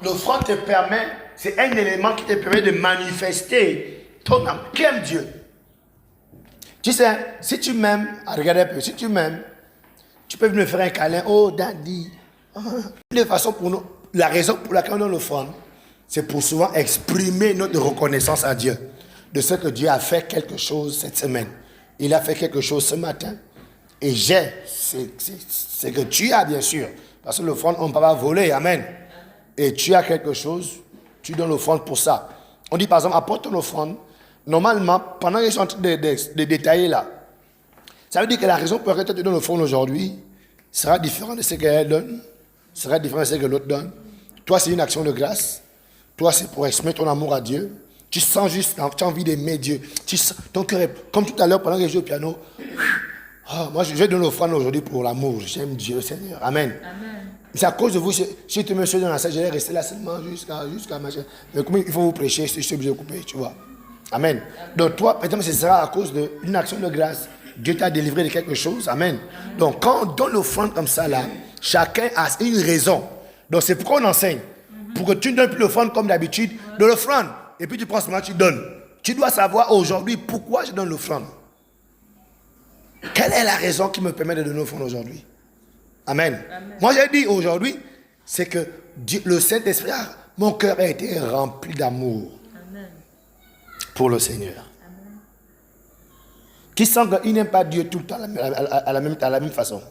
l'offrande te permet, c'est un élément qui te permet de manifester ton âme. Qui aime Dieu? Tu sais, si tu m'aimes, regardez un peu, si tu m'aimes, tu peux me faire un câlin. Oh, daddy. De façon pour nous, la raison pour laquelle on donne l'offrande, c'est pour souvent exprimer notre reconnaissance à Dieu de ce que Dieu a fait quelque chose cette semaine. Il a fait quelque chose ce matin. Et c'est que tu as, bien sûr. Parce que l'offrande, on ne peut pas voler. Amen. Et tu as quelque chose, tu donnes l'offrande pour ça. On dit par exemple, apporte ton offrande. Normalement, pendant que je suis en train de détailler là, ça veut dire que la raison pour laquelle tu donnes l'offrande aujourd'hui sera différente de ce qu'elle donne, sera différente de ce que l'autre donne. Toi, c'est une action de grâce. Toi, c'est pour exprimer ton amour à Dieu. Tu sens juste, tu as envie d'aimer Dieu. Tu sens, ton cœur est, comme tout à l'heure, pendant que je joue au piano. Oh, moi, je donne l'offrande aujourd'hui pour l'amour. J'aime Dieu, Seigneur. Amen. Amen. C'est à cause de vous, si tu me suis dans la salle, je vais rester là seulement jusqu'à machin. Mais comme il faut vous prêcher, je suis obligé de couper, tu vois. Amen. Donc toi, peut-être ce sera à cause d'une action de grâce. Dieu t'a délivré de quelque chose. Amen. Amen. Donc quand on donne l'offrande comme ça, là, chacun a une raison. Donc c'est pourquoi on enseigne. Pour que tu ne donnes plus l'offrande comme d'habitude, de l'offrande. Et puis tu prends ce moment, tu donnes. Tu dois savoir aujourd'hui pourquoi je donne l'offrande. Quelle est la raison qui me permet de donner l'offrande aujourd'hui? Amen. Amen. Moi j'ai dit aujourd'hui, c'est que Dieu, le Saint-Esprit, mon cœur a été rempli d'amour pour le Seigneur. Amen. Qui sent qu'il n'aime pas Dieu tout le temps à la même façon.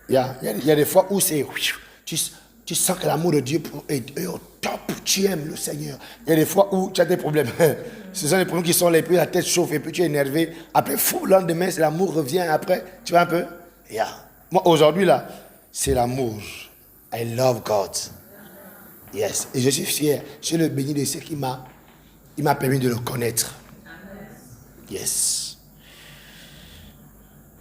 Il y a des fois où c'est... Tu sens que l'amour de Dieu est au top, tu aimes le Seigneur. Il y a des fois où tu as des problèmes. Ce sont les problèmes qui sont les plus, la tête chauffe et puis tu es énervé. Après, fou, le lendemain, l'amour revient. Après, tu vois un peu? Moi, aujourd'hui, là, c'est l'amour. I love God. Yes. Et je suis fier. Je suis le béni de ce qui m'a permis de le connaître. Yes.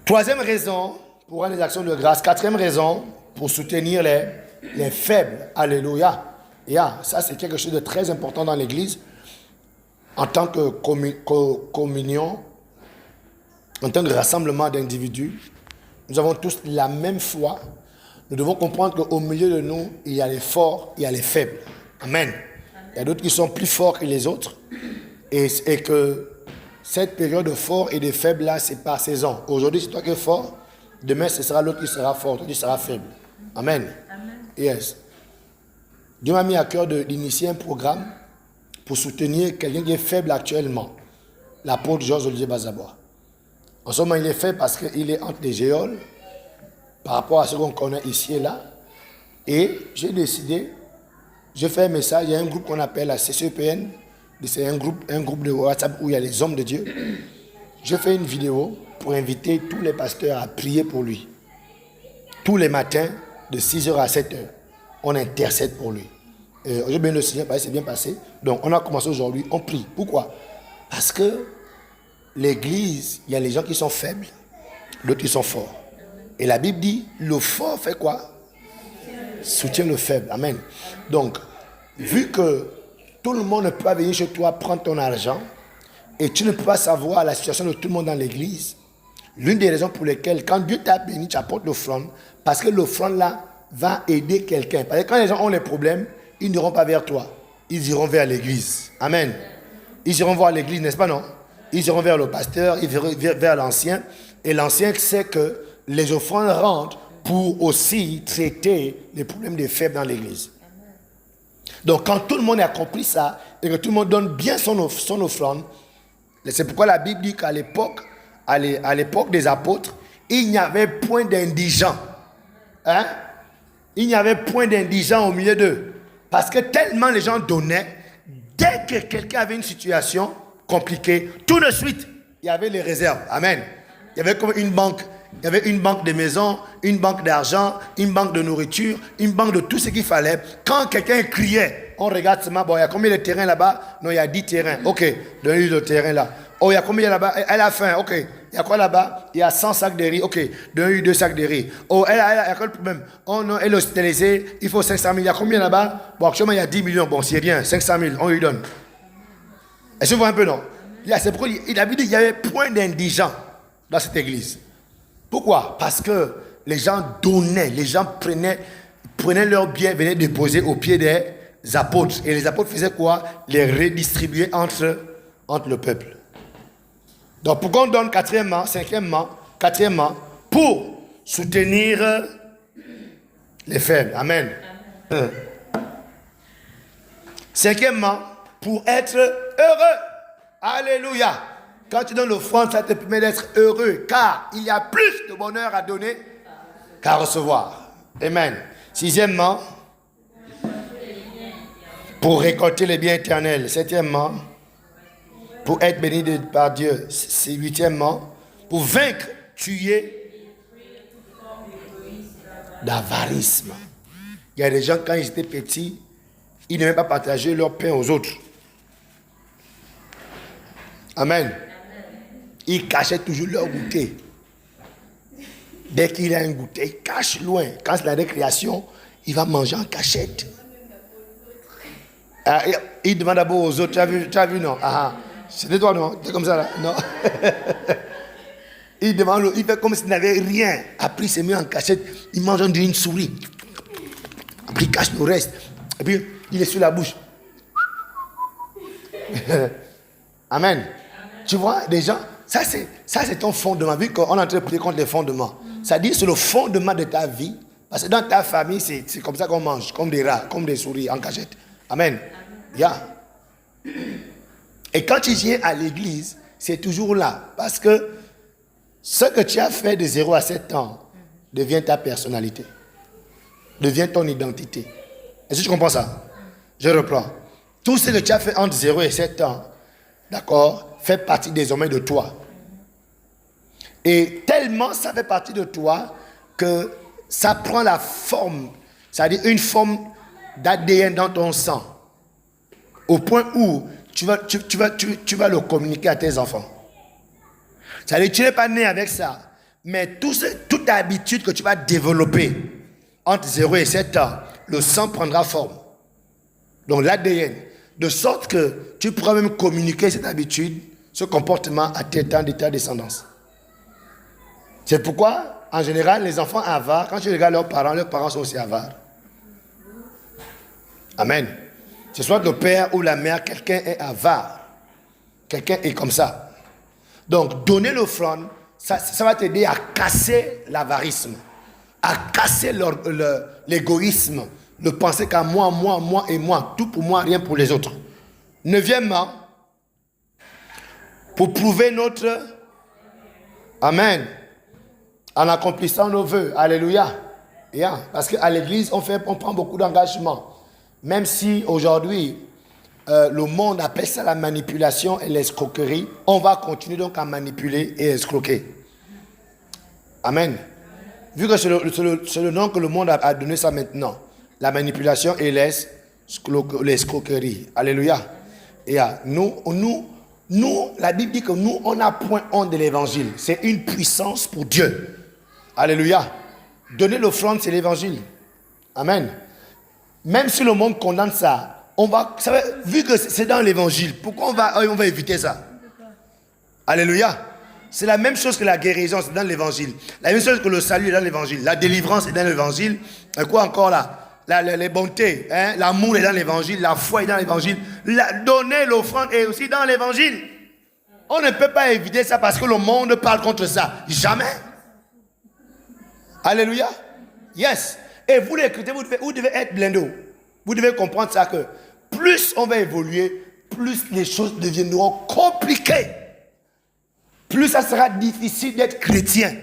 Troisième raison pour les actions de grâce. Quatrième raison pour soutenir les faibles. Alléluia. Ça, c'est quelque chose de très important dans l'église. En tant que communion, en tant que rassemblement d'individus, nous avons tous la même foi. Nous devons comprendre qu'au milieu de nous, il y a les forts, il y a les faibles. Amen. Il y a d'autres qui sont plus forts que les autres. Et que cette période de forts et de faibles là, c'est par saison. Aujourd'hui, c'est toi qui es fort. Demain, ce sera l'autre qui sera fort, l'autre qui sera faible. Amen. Amen. Yes. Dieu m'a mis à cœur d'initier un programme pour soutenir quelqu'un qui est faible actuellement. L'apôtre Georges-Olivier Bazabois. En ce moment, il est faible parce qu'il est entre les géoles par rapport à ce qu'on connaît ici et là. Et j'ai décidé, je fais un message, il y a un groupe qu'on appelle la CCEPN. C'est un groupe de WhatsApp où il y a les hommes de Dieu. Je fais une vidéo pour inviter tous les pasteurs à prier pour lui. Tous les matins, de 6h à 7h, on intercède pour lui. J'ai bien le Seigneur, c'est bien passé. Donc, on a commencé aujourd'hui, on prie. Pourquoi? Parce que l'église, il y a les gens qui sont faibles, d'autres qui sont forts. Et la Bible dit, le fort fait quoi? Soutient le faible. Amen. Donc, vu que tout le monde ne peut pas venir chez toi prendre ton argent, et tu ne peux pas savoir la situation de tout le monde dans l'église, l'une des raisons pour lesquelles, quand Dieu t'a béni, tu apportes l'offrande, parce que l'offrande là va aider quelqu'un. Parce que quand les gens ont les problèmes, ils n'iront pas vers toi, ils iront vers l'église. Amen. Ils iront voir l'église, n'est-ce pas, non? Ils iront vers le pasteur, ils iront vers l'ancien, et l'ancien sait que les offrandes rentrent pour aussi traiter les problèmes des faibles dans l'église. Donc quand tout le monde a compris ça, et que tout le monde donne bien son offrande, c'est pourquoi la Bible dit qu'à l'époque, à l'époque des apôtres, il n'y avait point d'indigents. Hein? Il n'y avait point d'indigents au milieu d'eux. Parce que tellement les gens donnaient, dès que quelqu'un avait une situation compliquée, tout de suite, il y avait les réserves. Amen. Il y avait comme une banque. Il y avait une banque de maison, une banque d'argent, une banque de nourriture, une banque de tout ce qu'il fallait. Quand quelqu'un criait, on regarde seulement, bon, il y a combien de terrains là-bas? Non, il y a 10 terrains. Ok, donnez-lui le terrain là. Oh, il y a combien là-bas? Elle a faim. Ok. Il y a quoi là-bas? Il y a 100 sacs de riz. Ok. Donnez-lui 2 sacs de riz. Oh, il y a quel problème? Oh non, elle est hospitalisée. Il faut 500 000. Il y a combien là-bas? Bon, actuellement, il y a 10 millions. Bon, c'est rien. 500 000. On lui donne. Est-ce que vous voyez un peu, non? C'est pourquoi il a dit qu'il n'y avait point d'indigents dans cette église. Pourquoi? Parce que les gens donnaient, les gens prenaient prenaient leurs biens, venaient déposer aux pieds des apôtres. Et les apôtres faisaient quoi? Les redistribuer entre le peuple. Donc pourquoi on donne cinquièmement, pour soutenir les faibles. Amen. Cinquièmement, pour être heureux. Alléluia. Quand tu donnes l'offrande, ça te permet d'être heureux, car il y a plus de bonheur à donner qu'à recevoir. Amen. Sixièmement, pour récolter les biens éternels. Septièmement, pour être béni par Dieu. Huitièmement, pour vaincre, tuer l'avarisme. Il y a des gens, quand ils étaient petits, ils n'aimaient pas partager leur pain aux autres. Amen. Ils cachaient toujours leur goûter. Dès qu'il a un goûter, il cache loin. Quand c'est la récréation, il va manger en cachette. Il demande d'abord aux autres, tu as vu non? C'était toi non? C'est comme ça là? Non. Il demande, il fait comme s'il n'avait rien. Après il s'est mis en cachette, il mange une souris. Après il cache le reste. Et puis il est sur la bouche. Amen. Tu vois, des gens, ça c'est ton fondement. Vu qu'on est en train de prier contre les fondements. Ça dit c'est le fondement de ta vie. Parce que dans ta famille, c'est comme ça qu'on mange, comme des rats, comme des souris en cachette. Amen. Yeah. Et quand tu viens à l'église, c'est toujours là. Parce que ce que tu as fait de 0 à 7 ans devient ta personnalité. Devient ton identité. Est-ce que tu comprends ça? Je reprends. Tout ce que tu as fait entre 0 et 7 ans, d'accord, fait partie désormais de toi. Et tellement ça fait partie de toi que ça prend la forme, c'est-à-dire une forme d'ADN dans ton sang. Au point où tu vas le communiquer à tes enfants. C'est-à-dire que tu n'es pas né avec ça, mais toute habitude que tu vas développer entre 0 et 7 ans, le sang prendra forme. Donc l'ADN. De sorte que tu pourras même communiquer cette habitude, ce comportement à tes ta descendance. C'est pourquoi, en général, les enfants avares, quand tu regardes leurs parents sont aussi avares. Amen. Que ce soit le père ou la mère, quelqu'un est avare. Quelqu'un est comme ça. Donc, donner l'offrande, ça va t'aider à casser l'avarisme, à casser l'égoïsme, de penser qu'à moi, moi, moi et moi, tout pour moi, rien pour les autres. Neuvièmement, pour prouver notre Amen, en accomplissant nos vœux. Alléluia. Yeah. Parce qu'à l'église, on prend beaucoup d'engagement. Même si aujourd'hui, le monde appelle ça la manipulation et l'escroquerie, on va continuer donc à manipuler et escroquer. Amen. Vu que c'est le nom que le monde a donné ça maintenant. La manipulation et l'escroquerie. Alléluia. Et nous, la Bible dit que nous, on n'a point honte de l'évangile. C'est une puissance pour Dieu. Alléluia. Donner l'offrande, c'est l'évangile. Amen. Même si le monde condamne ça, vu que c'est dans l'évangile, pourquoi on va éviter ça? Alléluia. C'est la même chose que la guérison, c'est dans l'évangile. La même chose que le salut est dans l'évangile. La délivrance est dans l'évangile. Et quoi encore là? Les bontés, hein? L'amour est dans l'évangile, la foi est dans l'évangile. Donner l'offrande est aussi dans l'évangile. On ne peut pas éviter ça parce que le monde parle contre ça. Jamais. Alléluia. Yes. Et vous les chrétiens, vous devez être blindés. Vous devez comprendre ça que plus on va évoluer, plus les choses deviendront compliquées. Plus ça sera difficile d'être chrétien.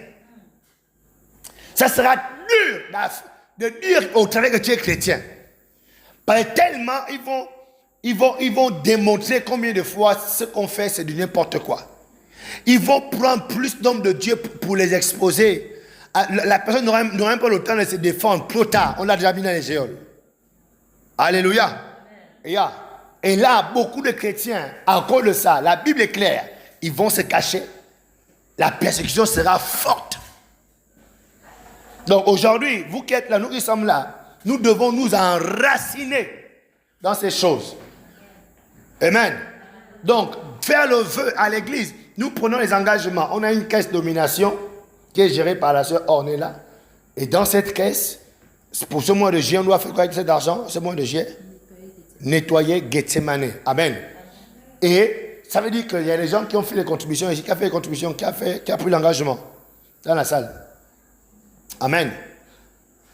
Ça sera dur de dire au travers que tu es chrétien. Parce que tellement ils vont démontrer combien de fois ce qu'on fait c'est de n'importe quoi. Ils vont prendre plus d'hommes de Dieu pour les exposer. La personne n'aura même pas le temps de se défendre. Trop tard, on l'a déjà mis dans les géoles. Alléluia. Et là, beaucoup de chrétiens, à cause de ça, la Bible est claire, ils vont se cacher. La persécution sera forte. Donc aujourd'hui, vous qui êtes là, nous qui sommes là, nous devons nous enraciner dans ces choses. Amen. Donc, faire le vœu à l'église, nous prenons les engagements. On a une caisse domination qui est gérée par la sœur Ornella. Et dans cette caisse, Pour ce mois de juillet, on doit faire quoi avec cet argent? Ce mois de juillet? Nettoyer Gethsemane. Amen. Et ça veut dire qu'il y a des gens qui ont fait les contributions ici, qui a fait les contributions, qui a pris l'engagement dans la salle. Amen.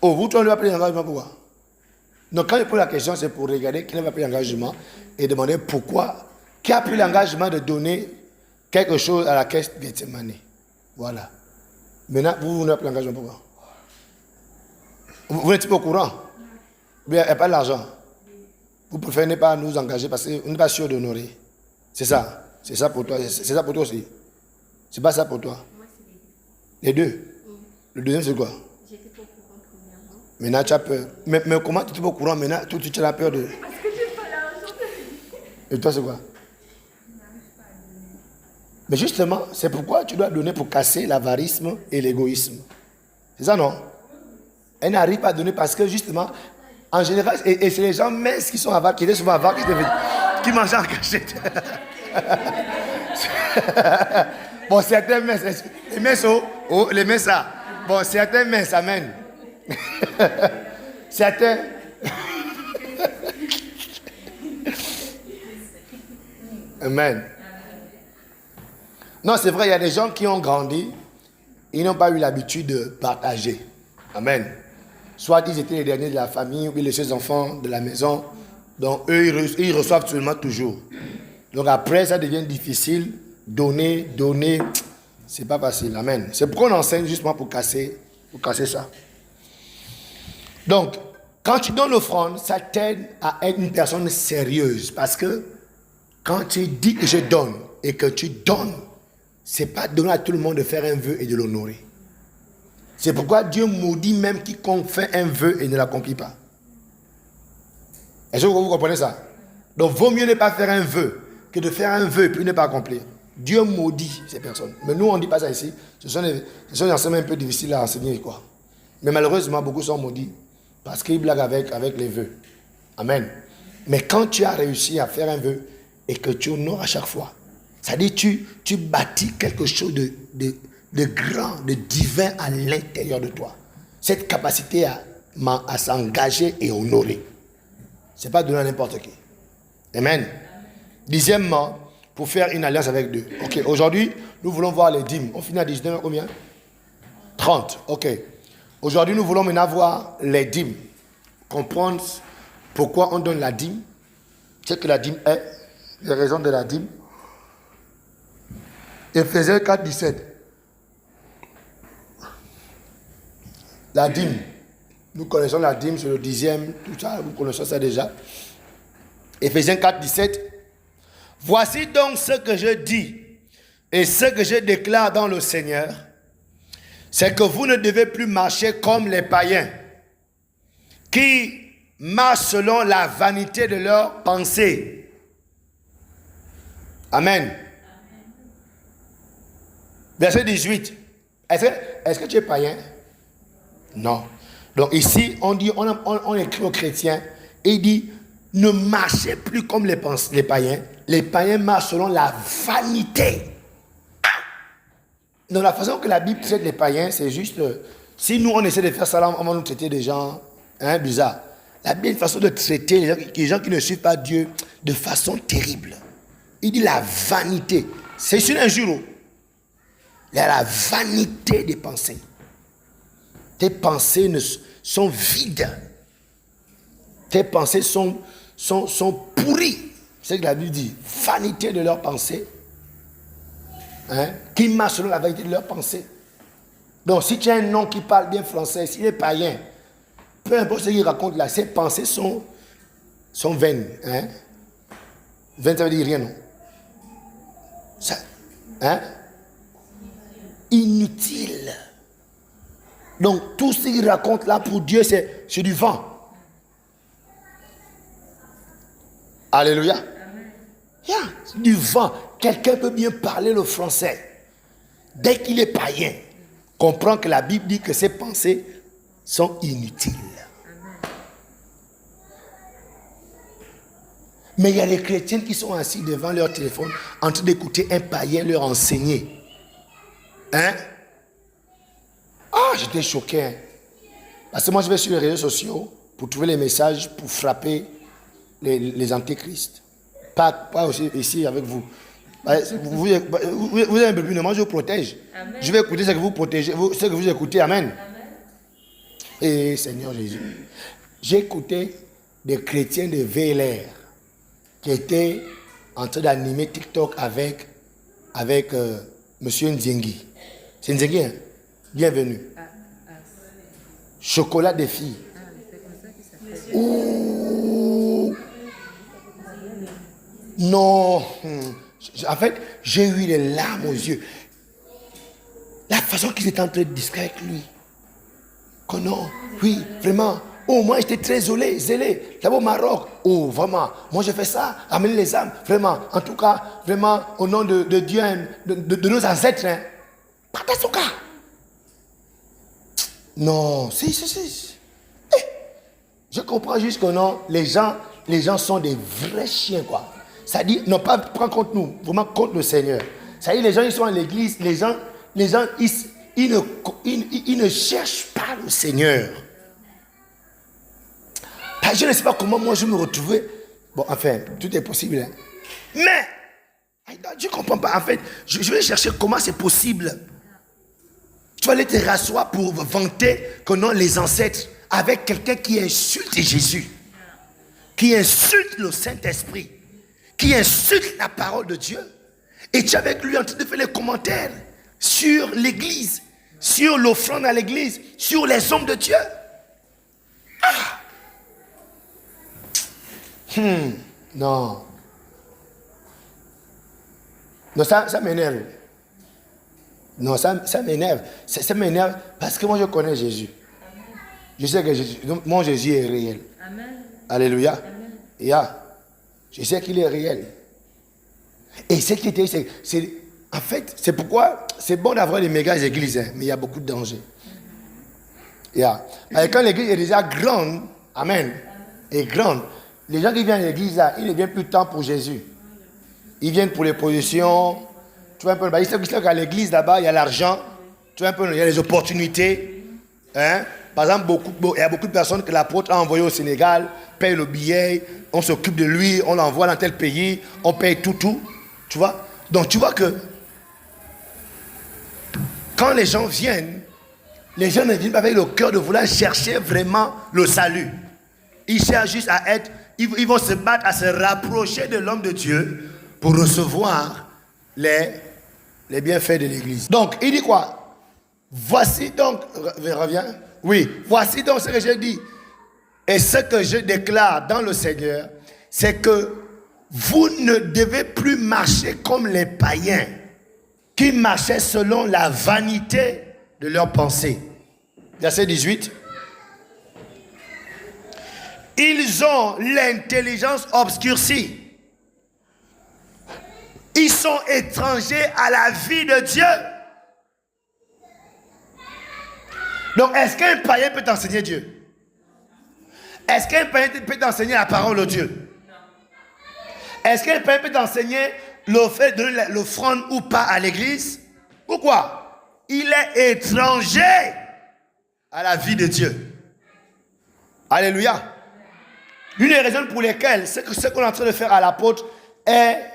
Oh, vous, tu n'as pas pris l'engagement, pourquoi? Donc, quand je pose la question, c'est pour regarder qui n'a pas pris l'engagement et demander pourquoi, qui a pris l'engagement de donner quelque chose à la caisse Gethsemane. Voilà. Maintenant, vous n'avez pas pris l'engagement, pourquoi? Vous n'êtes pas au courant? Il n'y a pas d'argent. Vous préférez ne pas nous engager parce qu'on n'est pas sûr d'honorer. C'est ça. C'est ça pour toi. C'est ça pour toi aussi. C'est pas ça pour toi. Les deux. Le deuxième, c'est quoi? J'étais pas au courant premièrement. Maintenant, tu as peur. Mais comment tu n'es pas au courant maintenant? Tu as peur de. Parce que j'ai pas l'argent. Et toi, c'est quoi? Mais justement, c'est pourquoi tu dois donner pour casser l'avarisme et l'égoïsme. C'est ça, non? Elle n'arrive pas à donner parce que justement, en général, et c'est les gens minces qui sont avares, qui étaient souvent avares, qui mangeaient en cachette. Bon, certains minces, les minces, les minces, ça. Bon, certains minces, amen. Certains. Amen. Non, c'est vrai, il y a des gens qui ont grandi, ils n'ont pas eu l'habitude de partager. Amen. Soit ils étaient les derniers de la famille, ou les seuls enfants de la maison. Donc, eux, ils reçoivent seulement toujours. Donc, après, ça devient difficile. Donner, c'est pas facile. Amen. C'est pourquoi on enseigne justement pour casser ça. Donc, quand tu donnes l'offrande, ça t'aide à être une personne sérieuse. Parce que quand tu dis que je donne et que tu donnes, c'est pas donner à tout le monde de faire un vœu et de l'honorer. C'est pourquoi Dieu maudit même quiconque fait un vœu et ne l'accomplit pas. Est-ce que vous comprenez ça? Donc, vaut mieux ne pas faire un vœu que de faire un vœu et puis ne pas accomplir. Dieu maudit ces personnes. Mais nous, on ne dit pas ça ici. Ce sont des enseignements un peu difficiles à enseigner, quoi. Mais malheureusement, beaucoup sont maudits parce qu'ils blaguent avec les vœux. Amen. Mais quand tu as réussi à faire un vœu et que tu honores à chaque fois, c'est-à-dire tu bâtis quelque chose de grand, de divin à l'intérieur de toi. Cette capacité à s'engager et honorer. Ce n'est pas donner à n'importe qui. Amen. Dixièmement, pour faire une alliance avec Dieu. Ok, aujourd'hui, nous voulons voir les dîmes. On finit à 19 combien? 30. Ok. Aujourd'hui, nous voulons maintenant voir les dîmes. Comprendre pourquoi on donne la dîme. Ce que la dîme est, les raisons de la dîme. Éphésiens 4, 17. La dîme. Nous connaissons la dîme, c'est le dixième, tout ça, vous connaissez ça déjà. Éphésiens 4, 17. Voici donc ce que je dis et ce que je déclare dans le Seigneur, c'est que vous ne devez plus marcher comme les païens qui marchent selon la vanité de leurs pensées. Amen. Verset 18. Est-ce que tu es païen? Non. Donc ici, on écrit aux chrétiens et il dit, ne marchez plus comme les païens. Les païens marchent selon la vanité. Donc la façon que la Bible traite les païens, c'est juste, si nous on essaie de faire ça, on va nous traiter des gens bizarres. La Bible a une façon de traiter les gens qui ne suivent pas Dieu de façon terrible. Il dit la vanité. C'est une injure. Il y a la vanité des pensées. Tes pensées sont vides. Tes pensées sont pourries. C'est ce que la Bible dit. Vanité de leurs pensées. Qui marche selon la vanité de leurs pensées. Donc, si tu as un nom qui parle bien français, s'il est païen, peu importe ce qu'il raconte là, ses pensées sont vaines. Vaines, ça veut dire rien, non? Ça, inutile. Donc, tout ce qu'il raconte là pour Dieu, c'est du vent. Alléluia. Yeah, c'est du vent. Quelqu'un peut bien parler le français. Dès qu'il est païen, comprend que la Bible dit que ses pensées sont inutiles. Mais il y a des chrétiens qui sont assis devant leur téléphone en train d'écouter un païen leur enseigner. J'étais choqué. Parce que moi, je vais sur les réseaux sociaux pour trouver les messages pour frapper les antéchrists. Pas aussi ici avec vous. Vous avez un peu plus, moi je vous protège. Amen. Je vais écouter ce que vous protégez, ce que vous écoutez. Amen. Amen. Et Seigneur Jésus, j'ai écouté des chrétiens de VLR qui étaient en train d'animer TikTok avec Monsieur Nzengi. C'est Nzengi, hein? Bienvenue. Chocolat des filles. Ouh. Non. En fait, j'ai eu les larmes aux yeux. La façon qu'ils étaient en train de discuter avec lui. Que non, oui, vraiment. Oh, moi j'étais très zélé. Là-bas au Maroc. Oh, vraiment. Moi j'ai fait ça. Amener les âmes. Vraiment. En tout cas, vraiment, au nom de Dieu, de nos ancêtres. Hein. Pas dans son cas. Non, si. Eh, je comprends juste que non, les gens sont des vrais chiens, quoi. Ça dit, non pas prendre contre nous, vraiment contre le Seigneur. Ça dit, les gens, ils sont à l'église, les gens, ils ne cherchent pas le Seigneur. Je ne sais pas comment moi je me retrouvais. Bon, enfin, tout est possible. Hein. Mais, je ne comprends pas. En fait, je vais chercher comment c'est possible. Tu vas aller te rasseoir pour vanter que non, les ancêtres, avec quelqu'un qui insulte Jésus, qui insulte le Saint-Esprit, qui insulte la parole de Dieu. Et tu es avec lui en train de faire les commentaires sur l'église, sur l'offrande à l'église, sur les hommes de Dieu. Ah! Non. Non, ça m'énerve. Non, ça m'énerve. Ça m'énerve parce que moi je connais Jésus. Amen. Je sais que Jésus, mon Jésus est réel. Amen. Alléluia. Amen. Yeah. Je sais qu'il est réel. Et ce qui était, en fait, c'est pourquoi c'est bon d'avoir des méga églises, hein, mais il y a beaucoup de dangers. Yeah. Et quand l'église est déjà grande, amen, et grande, les gens qui viennent à l'église, là, ils ne viennent plus de temps pour Jésus. Ils viennent pour les positions. Tu vois un peu, ils savent qu'à l'église là-bas, il y a l'argent. Tu vois un peu, il y a les opportunités. Hein? Par exemple, il y a beaucoup de personnes que l'apôtre a envoyées au Sénégal, paye le billet, on s'occupe de lui, on l'envoie dans tel pays, on paye tout. Tu vois? Donc tu vois que quand les gens viennent, les gens ne viennent pas avec le cœur de vouloir chercher vraiment le salut. Ils cherchent juste à être, ils vont se battre à se rapprocher de l'homme de Dieu pour recevoir les bienfaits de l'église. Donc, il dit quoi? Voici donc, reviens. Oui, voici donc ce que j'ai dit. Et ce que je déclare dans le Seigneur, c'est que vous ne devez plus marcher comme les païens qui marchaient selon la vanité de leurs pensées. Verset 18. Ils ont l'intelligence obscurcie. Ils sont étrangers à la vie de Dieu. Donc, est-ce qu'un païen peut t'enseigner Dieu? Est-ce qu'un païen peut t'enseigner la parole de Dieu? Est-ce qu'un païen peut t'enseigner le fait de donner l'offrande ou pas à l'église? Pourquoi? Il est étranger à la vie de Dieu. Alléluia. Une des raisons pour lesquelles ce qu'on est en train de faire à l'apôtre est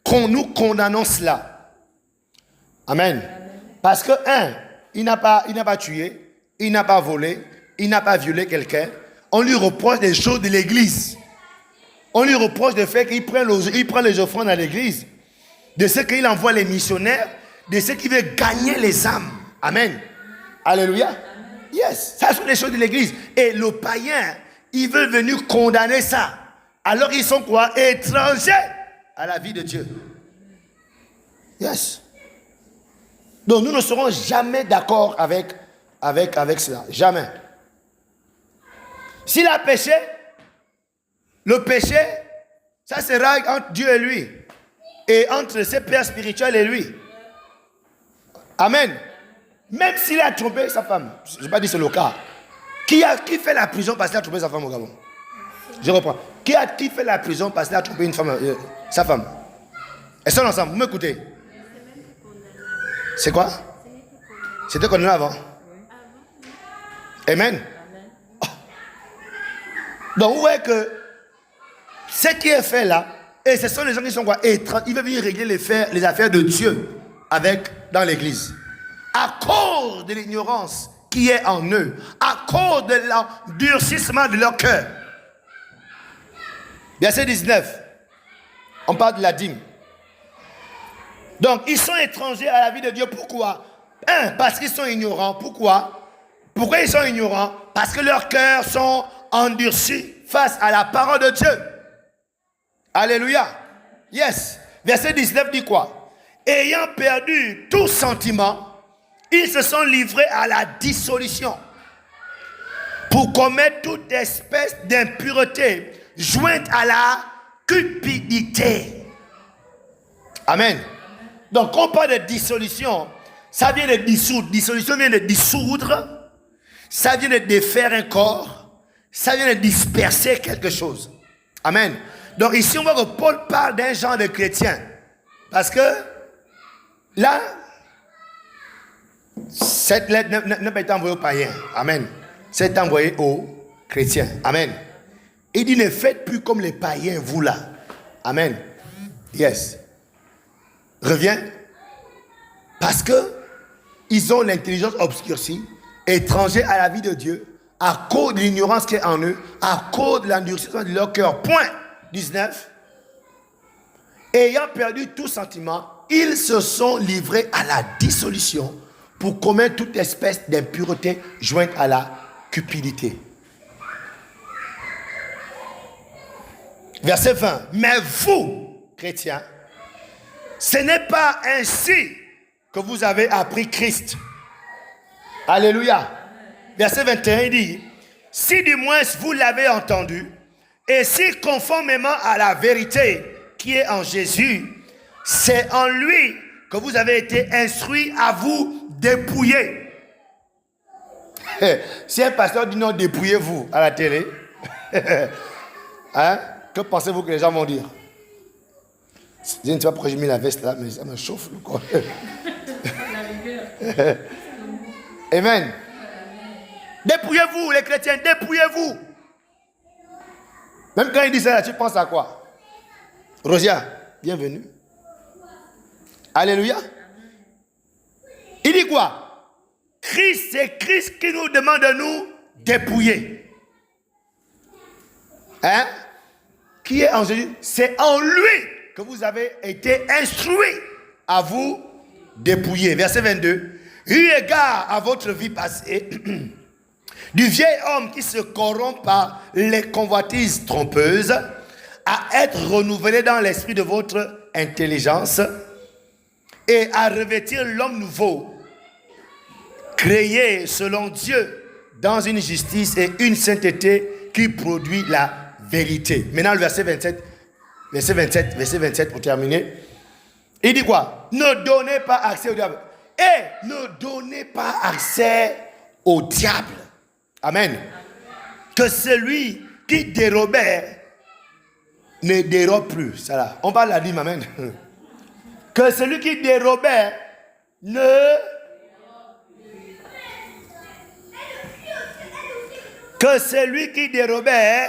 qu'on nous condamnons cela. Amen. Parce que, il n'a pas tué, il n'a pas volé, il n'a pas violé quelqu'un. On lui reproche des choses de l'église. On lui reproche de fait qu'il prend les offrandes à l'église, de ce qu'il envoie les missionnaires, de ce qu'il veut gagner les âmes. Amen. Alléluia. Yes, ça sont les choses de l'église. Et le païen, il veut venir condamner ça. Alors ils sont quoi? Étrangers à la vie de Dieu. Yes. Donc nous ne serons jamais d'accord avec cela. Jamais. S'il a péché, le péché, ça sera entre Dieu et lui. Et entre ses pères spirituels et lui. Amen. Même s'il a trompé sa femme. Je n'ai pas dit c'est le cas. Qui fait la prison parce qu'il a trompé sa femme au Gabon? Je reprends. Qui fait la prison parce qu'il a trompé une femme, sa femme? Elles sont ensemble. Vous m'écoutez? C'est quoi? C'était condamné avant. Amen. Donc, vous voyez que ce qui est fait là, et ce sont les gens qui sont quoi? Étranges. Ils veulent venir régler les affaires de Dieu dans l'église. À cause de l'ignorance qui est en eux, à cause de l'endurcissement de leur cœur. Verset 19. On parle de la dîme. Donc, ils sont étrangers à la vie de Dieu. Pourquoi? Parce qu'ils sont ignorants. Pourquoi? Pourquoi ils sont ignorants? Parce que leurs cœurs sont endurcis face à la parole de Dieu. Alléluia. Yes. Verset 19 dit quoi? Ayant perdu tout sentiment, ils se sont livrés à la dissolution pour commettre toute espèce d'impureté jointe à la cupidité. Amen. Donc, quand on parle de dissolution, ça vient de dissoudre. Dissolution vient de dissoudre. Ça vient de défaire un corps. Ça vient de disperser quelque chose. Amen. Donc, ici, on voit que Paul parle d'un genre de chrétien. Parce que, là, cette lettre n'a pas été envoyée aux païens. Amen. C'est envoyée aux chrétiens. Amen. Il dit, ne faites plus comme les païens, vous là. Amen. Yes. Reviens. Parce que ils ont l'intelligence obscurcie, étrangers à la vie de Dieu, à cause de l'ignorance qui est en eux, à cause de l'endurcissement de leur cœur. Point. 19. Ayant perdu tout sentiment, ils se sont livrés à la dissolution pour commettre toute espèce d'impureté jointe à la cupidité. Verset 20. Mais vous, chrétiens, ce n'est pas ainsi que vous avez appris Christ. Alléluia. Verset 21, il dit, si du moins vous l'avez entendu, et si conformément à la vérité qui est en Jésus, c'est en lui que vous avez été instruits à vous dépouiller. Si un pasteur dit non, dépouillez-vous à la télé, hein? Que pensez-vous que les gens vont dire? Je ne sais pas pourquoi j'ai mis la veste là, mais ça me chauffe le corps. Amen. Dépouillez-vous, les chrétiens, dépouillez-vous. Même quand il dit ça, là, tu penses à quoi? Rosia, bienvenue. Alléluia. Il dit quoi? Christ, c'est Christ qui nous demande de nous dépouiller. Hein? Qui est en Jésus? C'est en lui que vous avez été instruits à vous dépouiller. Verset 22. Eu égard à votre vie passée, du vieil homme qui se corrompt par les convoitises trompeuses, à être renouvelé dans l'esprit de votre intelligence et à revêtir l'homme nouveau, créé selon Dieu dans une justice et une sainteté qui produit la vérité. Maintenant le verset 27 pour terminer. Il dit quoi? Ne donnez pas accès au diable. Et ne donnez pas accès au diable. Amen. Que celui qui dérobait ne dérobe plus. Ça là. On parle la dîme. Amen. Que celui qui dérobait ne... Que celui qui dérobait...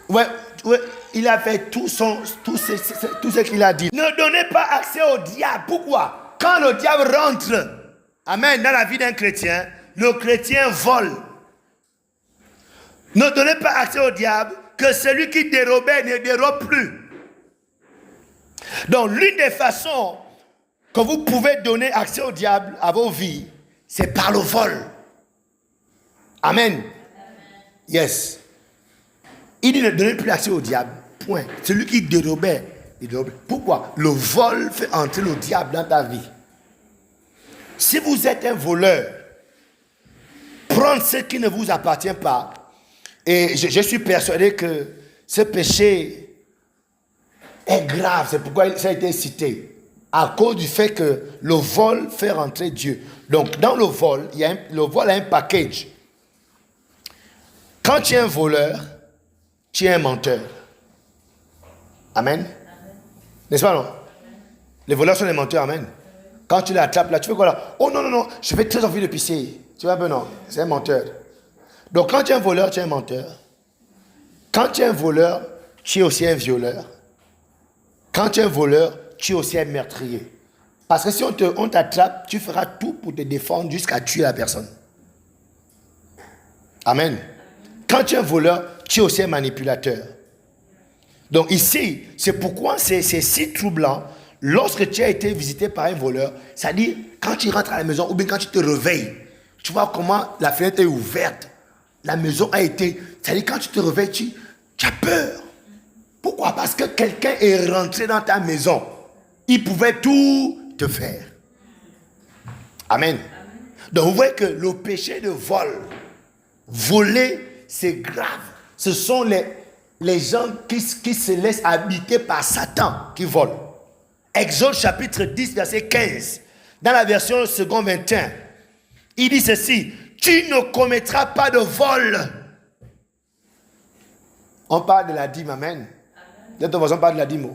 Ouais, il a fait tout ce qu'il a dit. Ne donnez pas accès au diable. Pourquoi? Quand le diable rentre, amen, dans la vie d'un chrétien, le chrétien vole. Ne donnez pas accès au diable, que celui qui dérobait ne dérobe plus. Donc, l'une des façons que vous pouvez donner accès au diable à vos vies, c'est par le vol. Amen. Yes. Il dit ne donnez plus accès au diable. Point. Celui qui dérobait, il dérobe. Pourquoi? Le vol fait entrer le diable dans ta vie. Si vous êtes un voleur, prendre ce qui ne vous appartient pas, et je suis persuadé que ce péché est grave, c'est pourquoi ça a été cité, à cause du fait que le vol fait rentrer Dieu. Donc dans le vol, le vol a un package. Quand tu es un voleur, tu es un menteur. Amen. N'est-ce pas, non? Les voleurs sont des menteurs, amen. Quand tu l'attrapes là, tu fais quoi là? Oh non, non, non, je fais très envie de pisser. Tu vois un peu, non? C'est un menteur. Donc, quand tu es un voleur, tu es un menteur. Quand tu es un voleur, tu es aussi un violeur. Quand tu es un voleur, tu es aussi un meurtrier. Parce que si on t'attrape, tu feras tout pour te défendre jusqu'à tuer la personne. Amen. Quand tu es un voleur, tu es aussi un manipulateur. Donc ici, c'est pourquoi c'est si troublant lorsque tu as été visité par un voleur. C'est-à-dire, quand tu rentres à la maison ou bien quand tu te réveilles, tu vois comment la fenêtre est ouverte. La maison a été... C'est-à-dire, quand tu te réveilles, tu as peur. Pourquoi? Parce que quelqu'un est rentré dans ta maison. Il pouvait tout te faire. Amen. Donc vous voyez que le péché de vol, voler, c'est grave. Ce sont les gens qui se laissent habiter par Satan qui volent. Exode chapitre 10, verset 15. Dans la version second 21, il dit ceci: tu ne commettras pas de vol. On parle de la dîme, amen. De toute façon, on parle de la dîme.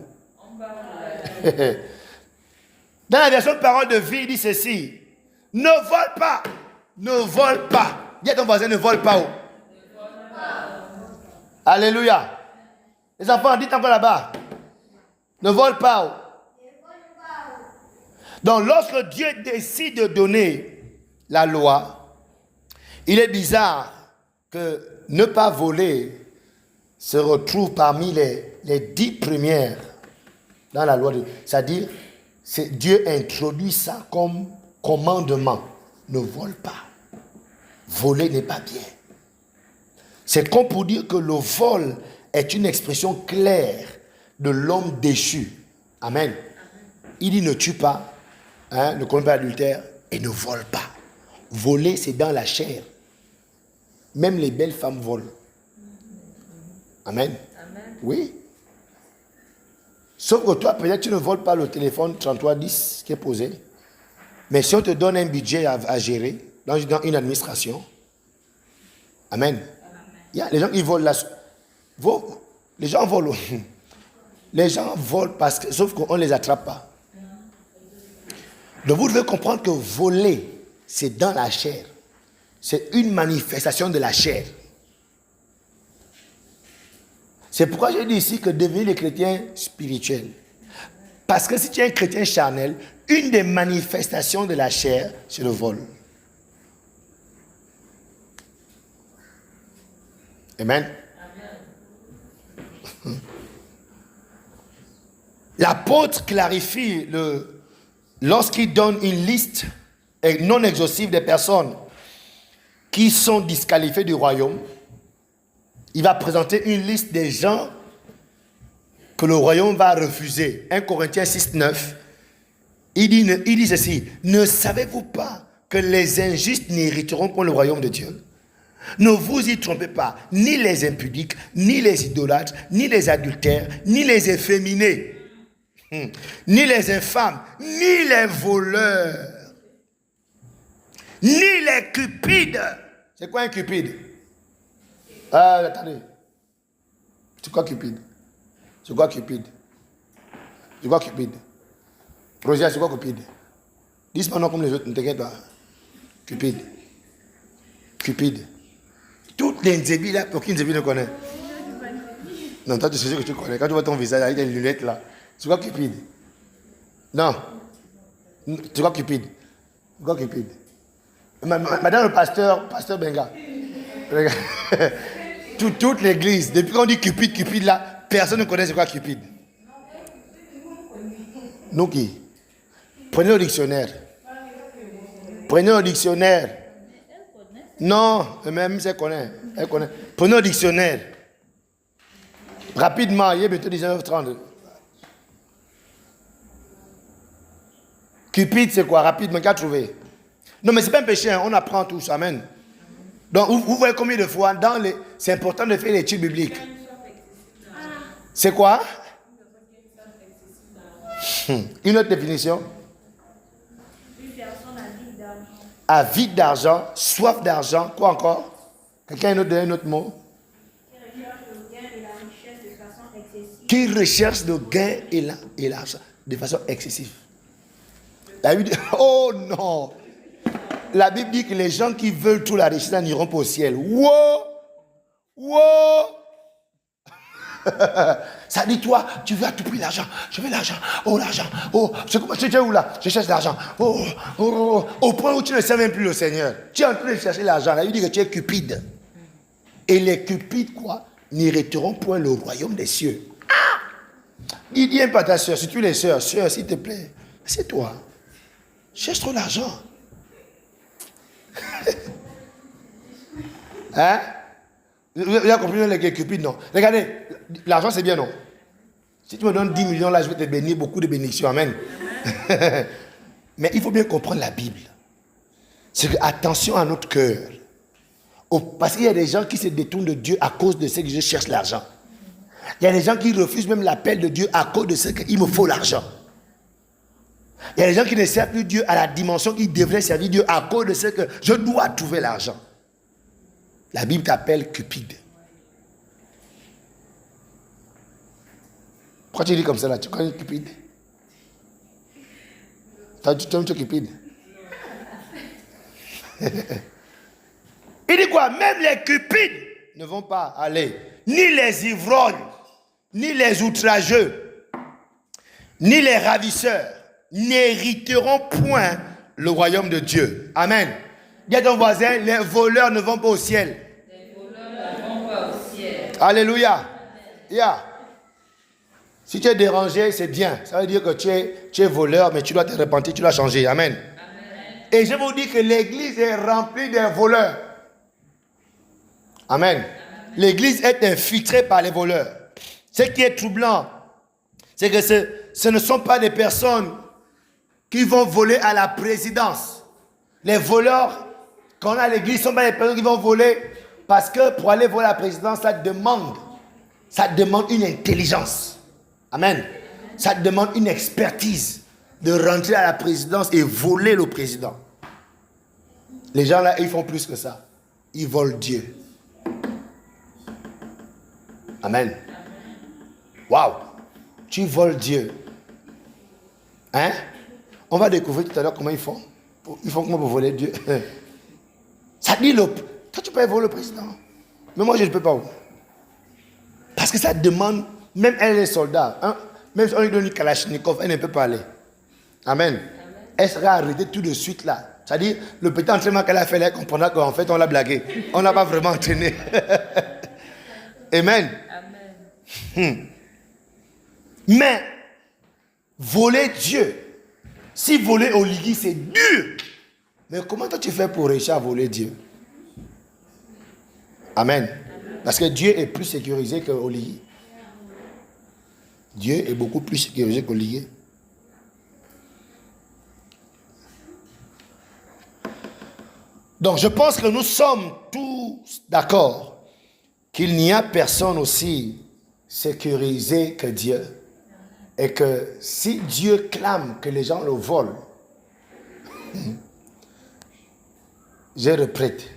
Dans la version parole de vie, il dit ceci: ne vole pas. Ne vole pas. Dis à ton voisin, ne vole pas. Alléluia. Les enfants, dites encore là-bas: ne vole pas. Donc, lorsque Dieu décide de donner la loi, il est bizarre que ne pas voler se retrouve parmi les 10 premières dans la loi. C'est-à-dire, Dieu introduit ça comme commandement. Ne vole pas. Voler n'est pas bien. C'est comme pour dire que le vol est une expression claire de l'homme déchu. Amen. Il dit: ne tue pas, ne commets pas l'adultère et ne vole pas. Voler, c'est dans la chair. Même les belles femmes volent. Amen. Amen. Oui. Sauf que toi, peut-être, tu ne voles pas le téléphone 3310 qui est posé. Mais si on te donne un budget à gérer dans une administration, amen. Les gens qui volent là, les gens volent. Les gens volent sauf qu'on ne les attrape pas. Donc vous devez comprendre que voler, c'est dans la chair. C'est une manifestation de la chair. C'est pourquoi je dis ici que devenir des chrétiens spirituels. Parce que si tu es un chrétien charnel, une des manifestations de la chair, c'est le vol. Amen. L'apôtre clarifie lorsqu'il donne une liste non exhaustive des personnes qui sont disqualifiées du royaume. Il va présenter une liste des gens que le royaume va refuser. 1 Corinthiens 6, 9. Il dit ceci: ne savez-vous pas que les injustes n'hériteront pas le royaume de Dieu? Ne vous y trompez pas, ni les impudiques, ni les idolâtres, ni les adultères, ni les efféminés, ni les infâmes, ni les voleurs, ni les cupides. C'est quoi un cupide? Attendez. C'est quoi cupide? C'est quoi cupide? C'est quoi cupide? Roger, c'est quoi cupide? Dis-moi non comme les autres, ne t'inquiète pas. Cupide. Cupide. Toutes les nzébi là, aucune nzébi ne connaît. Non, toi tu sais que tu connais. Quand tu vois ton visage avec tes lunettes là, c'est quoi cupide? Non. C'est quoi cupide? C'est quoi cupide? Madame le pasteur Benga. Toute l'église, depuis qu'on dit Cupide là, personne ne connaît c'est quoi Cupide. Nous qui? Prenez le dictionnaire. Prenez le dictionnaire. Non, même si elle connaît. Prenez le dictionnaire. Rapidement, il est bientôt 19h30. Cupide, c'est quoi? Rapidement, qu'à trouver? Non, mais c'est pas un péché, hein. On apprend tous. Amen. Donc, vous voyez combien de fois, c'est important de faire l'étude biblique. C'est quoi? Une autre définition? Une personne avide d'argent. Avide d'argent, soif d'argent, quoi encore? Quelqu'un a un autre mot? Qui recherche le gain et l'argent de façon excessive. Oh non! La Bible dit que les gens qui veulent tout la richesse n'iront pas au ciel. Wow! Wow! Ça dit, toi, tu veux à tout prix l'argent. Je veux l'argent. Oh, l'argent. Oh, je suis où là? Je cherche l'argent. Au point où tu ne sais même plus le Seigneur. Tu es en train de chercher l'argent. La Bible dit que tu es cupide. Et les cupides, quoi, n'hériteront point le royaume des cieux. Ah! Il dit pas ta soeur, si tu es soeur, s'il te plaît, c'est toi. Cherche trop l'argent. Hein? Vous avez compris les cupides, non? Regardez, l'argent c'est bien, non? Si tu me donnes 10 millions là, je vais te bénir, beaucoup de bénédictions, amen. Mais il faut bien comprendre la Bible. C'est que attention à notre cœur. Parce qu'il y a des gens qui se détournent de Dieu à cause de ce que je cherche l'argent. Il y a des gens qui refusent même l'appel de Dieu à cause de ce qu'il me faut l'argent. Il y a des gens qui ne servent plus Dieu à la dimension qu'ils devraient servir Dieu à cause de ce que je dois trouver l'argent. La Bible t'appelle cupide. Pourquoi tu dis comme ça là? Tu connais cupide? Tu es cupide. Il dit quoi? Même les cupides ne vont pas aller. Ni les ivrognes, ni les outrageux, ni les ravisseurs n'hériteront point le royaume de Dieu. Amen. Dis à ton voisin, les voleurs ne vont pas au ciel. Les voleurs ne vont pas au ciel. Alléluia. Yeah. Si tu es dérangé, c'est bien. Ça veut dire que tu es voleur, mais tu dois te repentir, tu dois changer. Amen. Amen. Et je vous dis que l'église est remplie de voleurs. Amen. L'église est infiltrée par les voleurs. Ce qui est troublant, c'est que ce ne sont pas des personnes qui vont voler à la présidence. Les voleurs qu'on a à l'église ne sont pas des personnes qui vont voler parce que pour aller voler à la présidence, ça demande une intelligence. Amen. Ça demande une expertise de rentrer à la présidence et voler le président. Les gens là, ils font plus que ça. Ils volent Dieu. Amen. Waouh. Tu voles Dieu. Hein? On va découvrir tout à l'heure comment ils font. Ils font comment pour voler Dieu. Ça dit, toi tu peux voler le président. Mais moi je ne peux pas. Parce que ça demande, même elle est soldat. Hein? Même si on lui donne une Kalachnikov, elle ne peut pas aller. Amen. Elle sera arrêtée tout de suite là. C'est-à-dire, le petit entraînement qu'elle a fait là, elle comprendra qu'en fait on l'a blagué. On n'a pas vraiment entraîné. Amen. Mais, voler Dieu, si voler Oligui, c'est dur. Mais comment toi tu fais pour réussir à voler Dieu? Amen. Parce que Dieu est plus sécurisé que Oligui. Dieu est beaucoup plus sécurisé qu'Oligui. Donc je pense que nous sommes tous d'accord qu'il n'y a personne aussi sécurisé que Dieu. Et que si Dieu clame que les gens le volent, je reprête.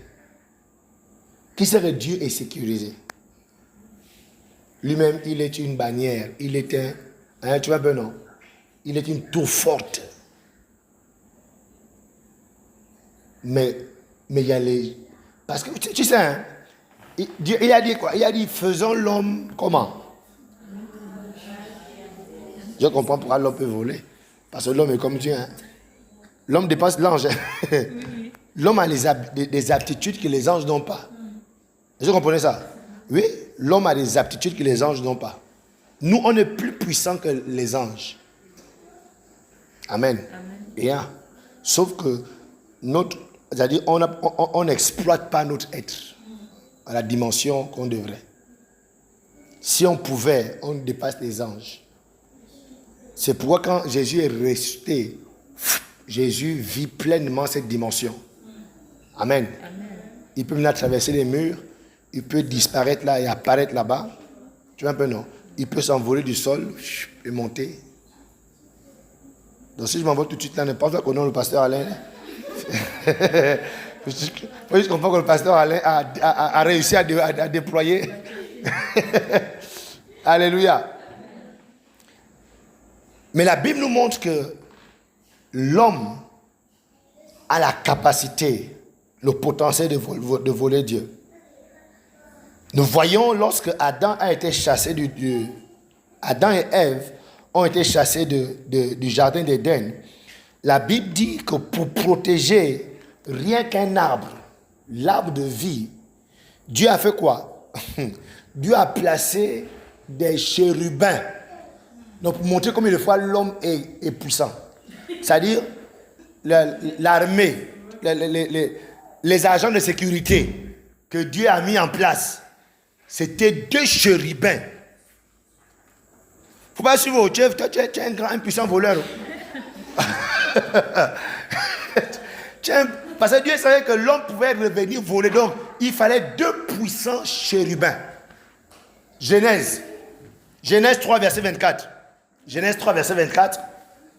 Qui serait Dieu est sécurisé? Lui-même, il est une bannière. Il est tu vois ben non? Il est une tour forte. Mais il y a les... Parce que tu sais, hein, Dieu, il a dit quoi? Il a dit, faisons l'homme comment? Je comprends pourquoi l'homme peut voler. Parce que l'homme est comme Dieu. Hein. L'homme dépasse l'ange. L'homme a des aptitudes que les anges n'ont pas. Vous comprenez ça? Oui, l'homme a des aptitudes que les anges n'ont pas. Nous, on est plus puissants que les anges. Amen. Et, hein, sauf que c'est-à-dire on n'exploite pas notre être à la dimension qu'on devrait. Si on pouvait, on dépasse les anges. C'est pourquoi quand Jésus est resté, Jésus vit pleinement cette dimension. Amen. Il peut venir traverser les murs, il peut disparaître là et apparaître là-bas. Tu vois un peu, non? Il peut s'envoler du sol et monter. Donc si je m'envole tout de suite là, ne pense pas qu'on a le pasteur Alain. Il faut juste comprendre que le pasteur Alain a réussi à déployer. Alléluia. Mais la Bible nous montre que l'homme a la capacité, le potentiel de voler Dieu. Nous voyons lorsque Adam a été chassé Adam et Ève ont été chassés du jardin d'Éden. La Bible dit que pour protéger rien qu'un arbre, l'arbre de vie, Dieu a fait quoi? Dieu a placé des chérubins. Donc pour montrer combien de fois l'homme est puissant. C'est-à-dire l'armée, les agents de sécurité que Dieu a mis en place, c'était 2 chérubins. Faut pas suivre, tu es un grand, un puissant voleur. Parce que Dieu savait que l'homme pouvait revenir voler, donc il fallait 2 puissants chérubins. Genèse 3, verset 24. Genèse 3, verset 24.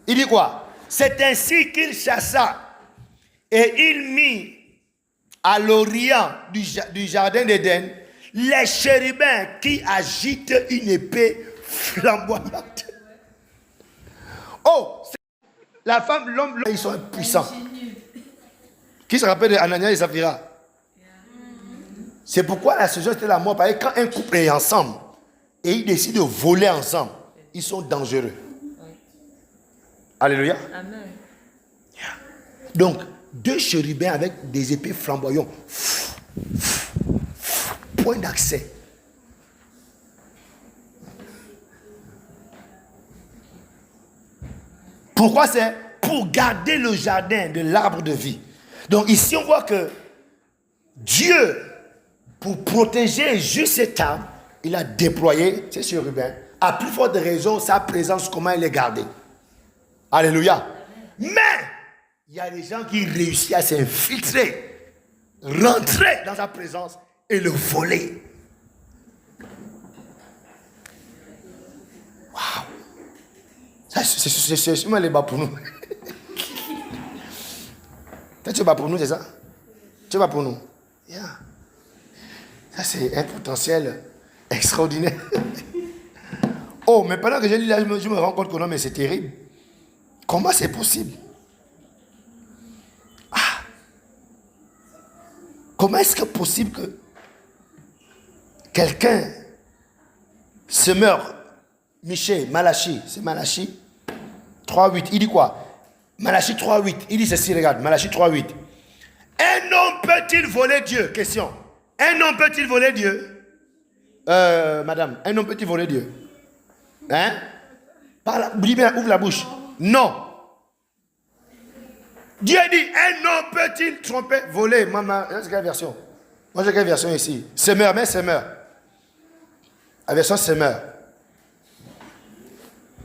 Il dit quoi? C'est ainsi qu'il chassa et il mit à l'orient du jardin d'Éden les chérubins qui agitent une épée flamboyante. Oh, la femme, l'homme, ils sont puissants. Qui se rappelle d'Anania et Saphira? C'est pourquoi la solution c'était la mort. Parce que quand un couple est ensemble et ils décident de voler ensemble, ils sont dangereux. Alléluia. Amen. Donc, 2 chérubins avec des épées flamboyantes. Point d'accès. Pourquoi? C'est pour garder le jardin de l'arbre de vie. Donc ici on voit que Dieu, pour protéger juste cet arbre, il a déployé ces chérubins. À plus forte raison, sa présence, comment il est gardé. Alléluia. Mais il y a des gens qui réussissent à s'infiltrer, rentrer dans sa présence et le voler. Waouh! C'est sûrement les bas pour nous. Tu es bas pour nous, c'est ça? Tu es bas pour nous? Yeah. Ça, c'est un potentiel extraordinaire. Oh, mais pendant que je lis là, je me rends compte que non, mais c'est terrible. Comment c'est possible? Comment est-ce que c'est possible que quelqu'un se meurt? Michel, Malachi, c'est Malachi 3.8. Il dit quoi? Malachi 3.8. Il dit ceci, regarde, Malachi 3.8. Un homme peut-il voler Dieu? Question. Un homme peut-il voler Dieu? Madame, un homme peut-il voler Dieu? Hein? Ouvre la bouche. Non. Dieu dit, un homme peut-il tromper, voler? Maman, c'est quelle version? Moi j'ai quelle version ici? Semeur, mais semeur. La version semeur.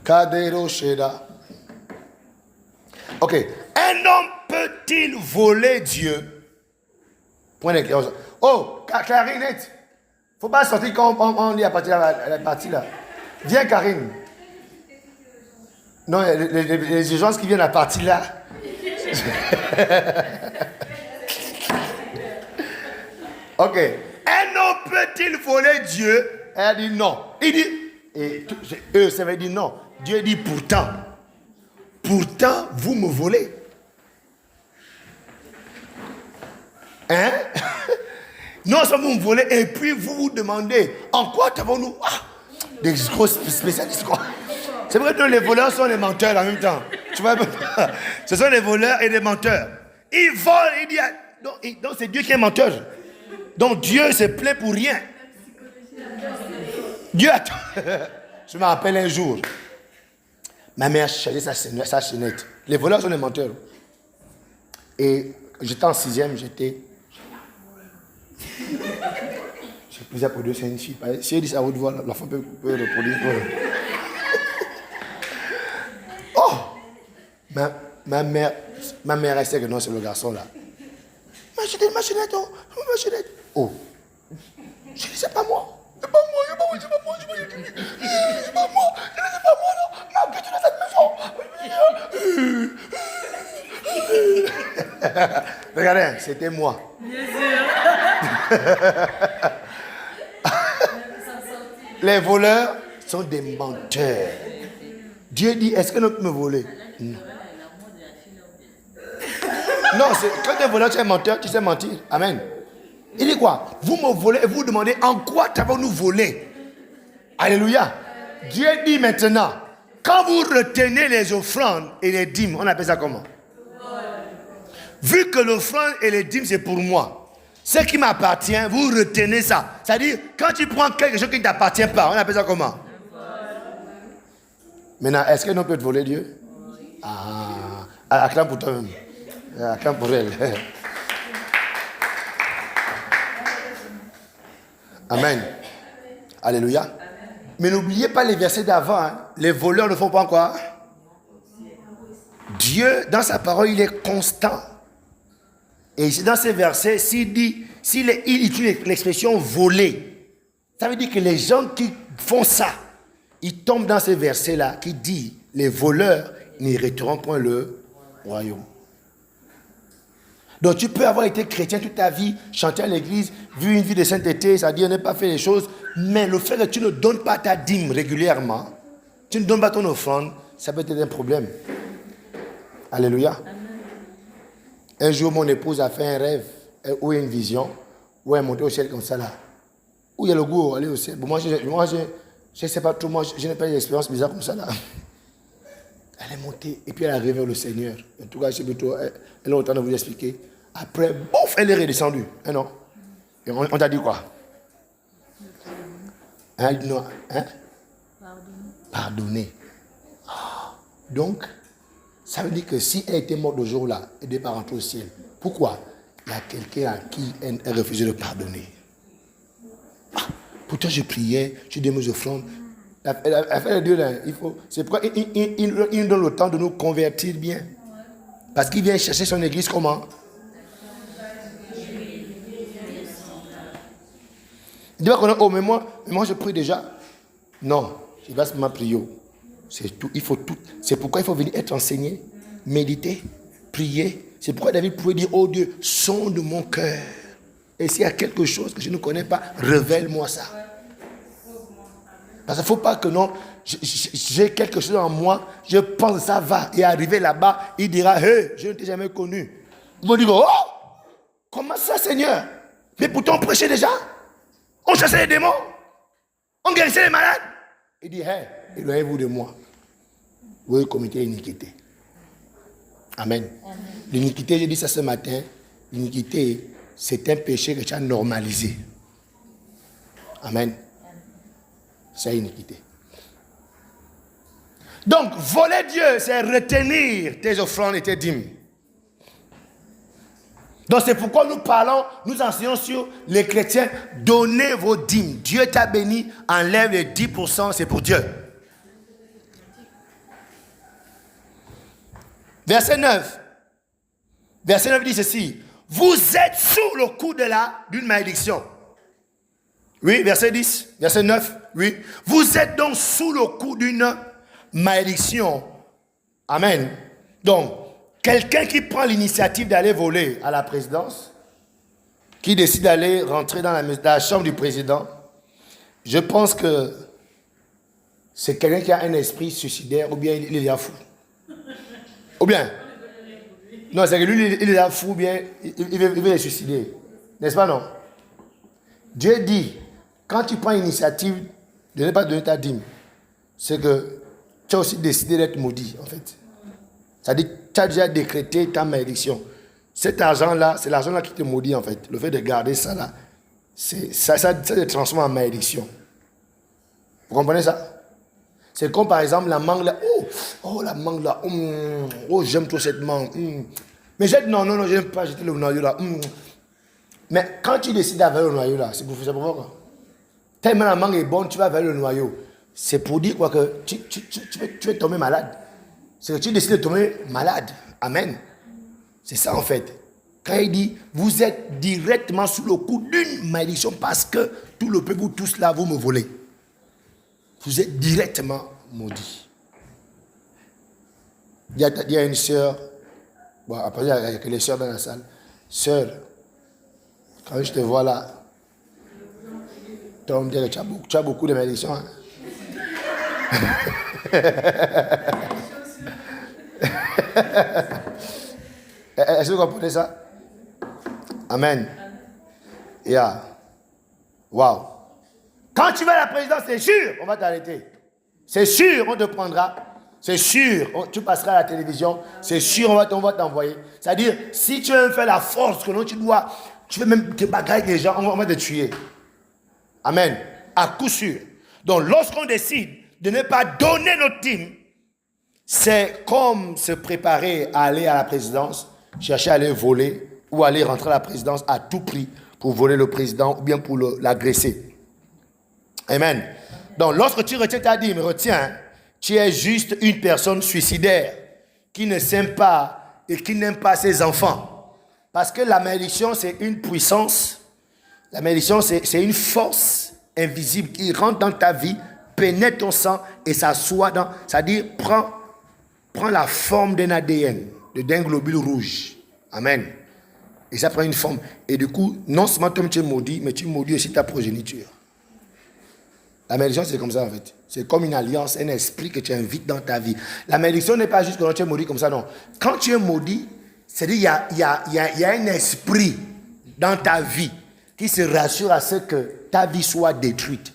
Kadero Sheda. Ok. Un homme peut-il voler Dieu? Point d'éclairage. Oh, Clarinette. Faut pas sortir quand on lit la partie là. Viens, Karine. Non, les urgences qui viennent à la partie là. Ok. Un homme peut-il voler Dieu? Elle dit non. Il dit, ça veut dire non. Dieu dit pourtant. Pourtant, vous me volez. Hein? Non seulement vous me volez, et puis vous vous demandez, en quoi avons-nous des gros spécialistes quoi? C'est vrai que les voleurs sont les menteurs en même temps. Tu vois? Ce sont les voleurs et les menteurs. Ils volent, ils disent, donc c'est Dieu qui est menteur. Donc Dieu se plaît pour rien. Dieu attend. Je me rappelle un jour, ma mère cherchait sa chaînette. Les voleurs sont les menteurs. Et j'étais en 6e, j'ai posé pour deux, c'est une fille. Si elle dit ça à haute voix, l'enfant peut reproduire. Oh! Ma mère, elle sait que non, c'est le garçon là. Ma chaînette, oh! Ma chaînette. Oh! Je dis, c'est pas moi. C'est pas moi, c'est pas moi, c'est pas moi, c'est pas moi, c'est pas moi, non. Non, que tu es dans cette maison. Regardez, c'était moi. Les voleurs sont des menteurs. Dieu dit, est-ce que l'on peut me voler? Non. Non, quand tu es voleur, tu es menteur, tu sais mentir. Amen. Il dit quoi? Vous me volez et vous demandez en quoi t'avons-nous volé? Alléluia. Dieu dit maintenant, quand vous retenez les offrandes et les dîmes, on appelle ça comment? Vu que l'offrande et les dîmes c'est pour moi, ce qui m'appartient, vous retenez ça. C'est-à-dire, quand tu prends quelque chose qui ne t'appartient pas, on appelle ça comment? Maintenant, est-ce qu'un homme peut te voler Dieu? Ah, acclame pour toi-même. Acclame pour elle. Amen. Alléluia. Mais n'oubliez pas les versets d'avant. Hein. Les voleurs ne font pas quoi? Dieu, dans sa parole, il est constant. Et ici, dans ces versets, il utilise l'expression voler. Ça veut dire que les gens qui font ça, ils tombent dans ces versets-là qui disent les voleurs n'hériteront point le royaume. Donc tu peux avoir été chrétien toute ta vie, chanter à l'église, vu une vie de sainteté, c'est-à-dire ne pas faire les choses, mais le fait que tu ne donnes pas ta dîme régulièrement, tu ne donnes pas ton offrande, ça peut être un problème. Alléluia. Amen. Un jour, mon épouse a fait un rêve ou une vision, où elle est montée au ciel comme ça là. Où il y a le goût aller au ciel. Bon, moi, je ne sais pas trop, moi, je n'ai pas une expérience bizarre comme ça là. Elle est montée et puis elle a révélé le Seigneur. En tout cas, elle a autant de vous expliquer. Après, bouf, elle est redescendue. Hein, non? Et on t'a dit quoi? Hein? Non, hein? Pardonner. Oh. Donc, ça veut dire que si elle était morte le jour-là, elle ne devait pas rentrer au ciel. Pourquoi? Il y a quelqu'un à qui elle refusait de pardonner. Ah, pourtant, je priais, je donnais mes offrandes. Elle fait les deux là. C'est pourquoi il nous donne le temps de nous convertir bien. Parce qu'il vient chercher son église comment? Il dit pas qu'on a, oh, mais moi je prie déjà. Non, je vais seulement prier. C'est tout, il faut tout. C'est pourquoi il faut venir être enseigné, méditer, prier. C'est pourquoi David pouvait dire, oh Dieu, sonde mon cœur. Et s'il y a quelque chose que je ne connais pas, révèle-moi ça. Parce qu'il ne faut pas que non, j'ai quelque chose en moi, je pense que ça va. Et arriver là-bas, il dira, hey, je ne t'ai jamais connu. Ils vont dire, oh, comment ça Seigneur? Mais pourtant on prêchait déjà. On chassait les démons. On guérissait les malades. Il dit, hey, éloignez-vous de moi. Vous commettez l'iniquité. Amen. L'iniquité, j'ai dit ça ce matin, l'iniquité, c'est un péché que tu as normalisé. Amen. C'est iniquité. Donc, voler Dieu, c'est retenir tes offrandes et tes dîmes. Donc, c'est pourquoi nous enseignons sur les chrétiens, donnez vos dîmes. Dieu t'a béni, enlève les 10%, c'est pour Dieu. Verset 9. Verset 9 dit ceci. Vous êtes sous le coup d'une malédiction. Oui, verset 10, verset 9, oui. Vous êtes donc sous le coup d'une malédiction. Amen. Donc, quelqu'un qui prend l'initiative d'aller voler à la présidence, qui décide d'aller rentrer dans la chambre du président, je pense que c'est quelqu'un qui a un esprit suicidaire ou bien il est déjà fou. Ou bien, non, c'est que lui, il est déjà fou ou bien il veut se suicider. N'est-ce pas, non? Dieu dit, quand tu prends l'initiative de ne pas donner ta dîme, c'est que tu as aussi décidé d'être maudit, en fait. C'est-à-dire que tu as déjà décrété ta malédiction. Cet argent-là, c'est l'argent-là qui te maudit, en fait. Le fait de garder ça, là, ça te transforme en malédiction. Vous comprenez ça? C'est comme, par exemple, la mangue, là. Oh, la mangue, là. Oh, j'aime trop cette mangue. Mais non, je n'aime pas jeter le noyau, là. Mais quand tu décides d'avaler le noyau, là, c'est pour quoi? Tellement la mangue est bonne, tu vas avaler le noyau. C'est pour dire quoi que tu vas tomber malade. C'est que tu décides de tomber malade. Amen. C'est ça en fait. Quand il dit, vous êtes directement sous le coup d'une malédiction parce que tout le peuple, vous tous là, vous me volez. Vous êtes directement maudit. Il y a une sœur, bon, après il y a que les sœurs dans la salle. Sœur, quand je te vois là, tu as beaucoup de malédictions. Hein? Est-ce que vous comprenez ça? Amen. Yeah. Wow. Quand tu vas à la présidence, c'est sûr, on va t'arrêter. C'est sûr, on te prendra. C'est sûr, tu passeras à la télévision. C'est sûr, on va t'envoyer. C'est-à-dire, si tu veux faire la force que non, tu veux même te bagarrer avec les gens, on va te tuer. Amen. À coup sûr. Donc, lorsqu'on décide de ne pas donner notre dîme, c'est comme se préparer à aller à la présidence, chercher à aller voler ou aller rentrer à la présidence à tout prix pour voler le président ou bien pour l'agresser. Amen. Donc, lorsque tu retiens ta dîme, retiens, tu es juste une personne suicidaire qui ne s'aime pas et qui n'aime pas ses enfants. Parce que la malédiction, c'est une puissance. La malédiction, c'est une force invisible qui rentre dans ta vie, pénètre ton sang et s'assoit dans... C'est-à-dire, prend la forme d'un ADN, d'un globule rouge. Amen. Et ça prend une forme. Et du coup, non seulement toi tu es maudit, mais tu maudis aussi ta progéniture. La malédiction, c'est comme ça en fait. C'est comme une alliance, un esprit que tu invites dans ta vie. La malédiction n'est pas juste quand tu es maudit comme ça, non. Quand tu es maudit, c'est-à-dire il y a un esprit dans ta vie qui se rassure à ce que ta vie soit détruite.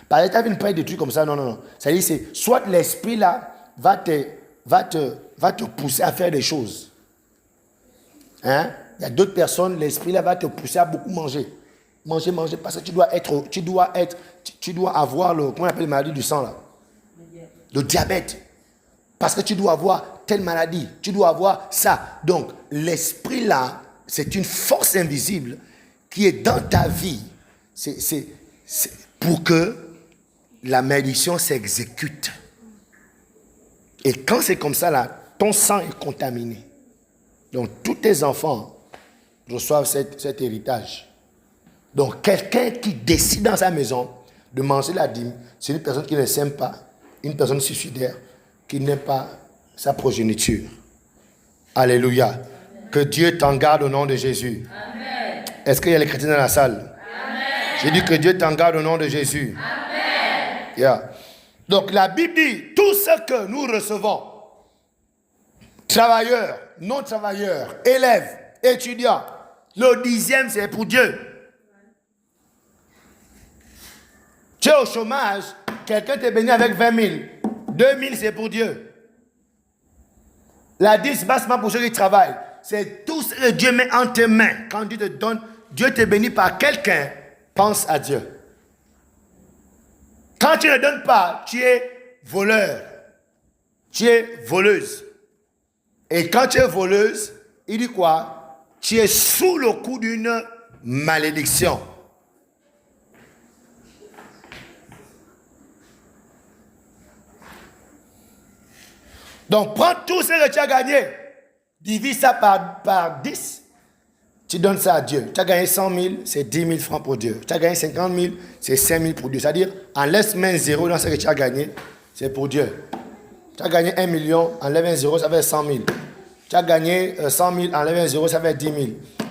Par exemple, ta vie ne peut pas être détruite comme ça, non. C'est-à-dire, c'est soit l'esprit là va te pousser à faire des choses. Hein? Il y a d'autres personnes, l'esprit là va te pousser à beaucoup manger. Manger, parce que tu dois avoir comment on appelle la maladie du sang là? Le diabète. Parce que tu dois avoir telle maladie, tu dois avoir ça. Donc, l'esprit là, c'est une force invisible qui est dans ta vie. C'est pour que la malédiction s'exécute. Et quand c'est comme ça là, ton sang est contaminé. Donc, tous tes enfants reçoivent cet héritage. Donc, quelqu'un qui décide dans sa maison de manger la dîme, c'est une personne qui ne s'aime pas, une personne suicidaire, qui n'aime pas sa progéniture. Alléluia. Que Dieu t'en garde au nom de Jésus. Amen. Est-ce qu'il y a les chrétiens dans la salle? Amen. J'ai dit que Dieu t'en garde au nom de Jésus. Amen. Yeah. Donc, la Bible dit, tout ce que nous recevons, travailleurs, non-travailleurs, élèves, étudiants, le 10e, c'est pour Dieu. Tu es au chômage, quelqu'un t'est béni avec 20 000. 2 000, c'est pour Dieu. La 10, bassement pour ceux qui travaillent. C'est tout ce que Dieu met en tes mains. Quand Dieu te donne, Dieu t'est béni par quelqu'un, pense à Dieu. Quand tu ne donnes pas, tu es voleur. Tu es voleuse. Et quand tu es voleuse, il dit quoi? Tu es sous le coup d'une malédiction. Donc, prends tout ce que tu as gagné, divise ça par 10, tu donnes ça à Dieu. Tu as gagné 100 000, c'est 10 000 francs pour Dieu. Tu as gagné 50 000, c'est 5 000 pour Dieu. C'est-à-dire, enlève main zéro dans ce que tu as gagné, c'est pour Dieu. Tu as gagné 1 million, enlève un zéro, ça fait 100 000. Tu as gagné 100 000, enlève un zéro, ça fait 10 000.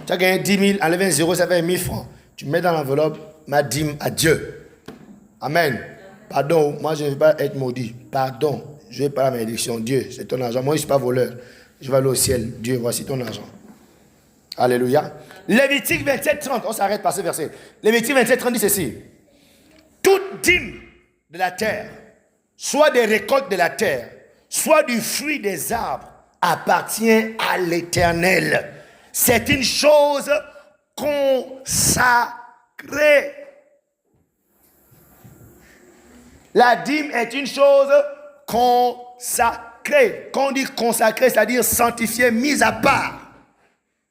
Tu as gagné 10 000, enlève un zéro, ça fait 1000 francs. Tu mets dans l'enveloppe ma dîme à Dieu. Amen. Pardon, moi je ne veux pas être maudit. Pardon. Je ne vais pas la malédiction. Dieu, c'est ton argent. Moi, je ne suis pas voleur. Je vais aller au ciel. Dieu, voici ton argent. Alléluia. Lévitique 27, 30. On s'arrête par ce verset. Lévitique 27, 30 dit ceci. Toute dîme de la terre, soit des récoltes de la terre, soit du fruit des arbres, appartient à l'Éternel. C'est une chose consacrée. La dîme est une chose consacré. Quand on dit consacré, c'est-à-dire sanctifié, mis à part.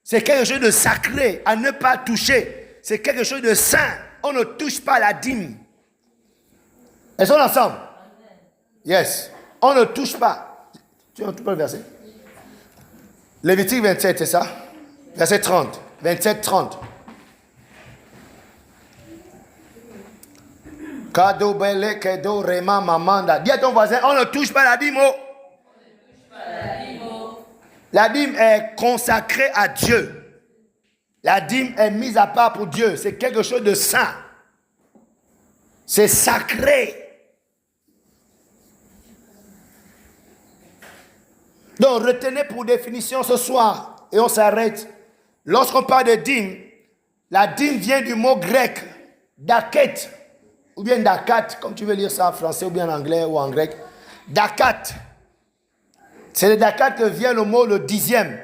C'est quelque chose de sacré, à ne pas toucher. C'est quelque chose de saint. On ne touche pas la dîme. Elles sont ensemble. Yes. On ne touche pas. Tu ne touches pas le verset? Lévitique 27, c'est ça? Verset 30. 27, 30. Kado bele kedo rema mamanda. Dis à ton voisin, on ne touche pas la dîme. La dîme est consacrée à Dieu. La dîme est mise à part pour Dieu. C'est quelque chose de saint. C'est sacré. Donc retenez pour définition ce soir et on s'arrête. Lorsqu'on parle de dîme, la dîme vient du mot grec, daket, ou bien dakat, comme tu veux lire ça en français, ou bien en anglais ou en grec. Dakat. C'est le dakat que vient le mot le dixième.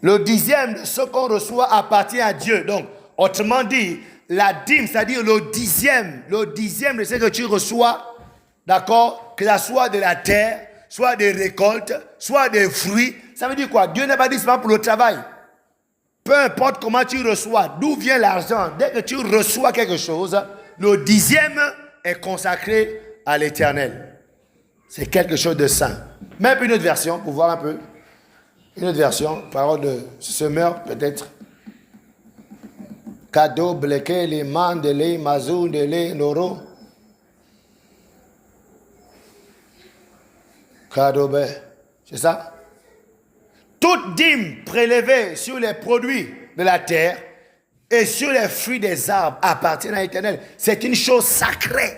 Le dixième de ce qu'on reçoit appartient à Dieu. Donc, autrement dit, la dîme, c'est-à-dire le dixième de ce que tu reçois, d'accord, que ce soit de la terre, soit des récoltes, soit des fruits. Ça veut dire quoi? Dieu n'a pas dit seulement pour le travail. Peu importe comment tu reçois, d'où vient l'argent, dès que tu reçois quelque chose, le dixième est consacré à l'Éternel. C'est quelque chose de saint. Même une autre version, pour voir un peu. Une autre version, parole de semeur peut-être. Cadeau, bleké, les mandele, mazou, dele, noro. Cadeau, c'est ça? Toute dîme prélevée sur les produits de la terre et sur les fruits des arbres appartient à l'Éternel. C'est une chose sacrée.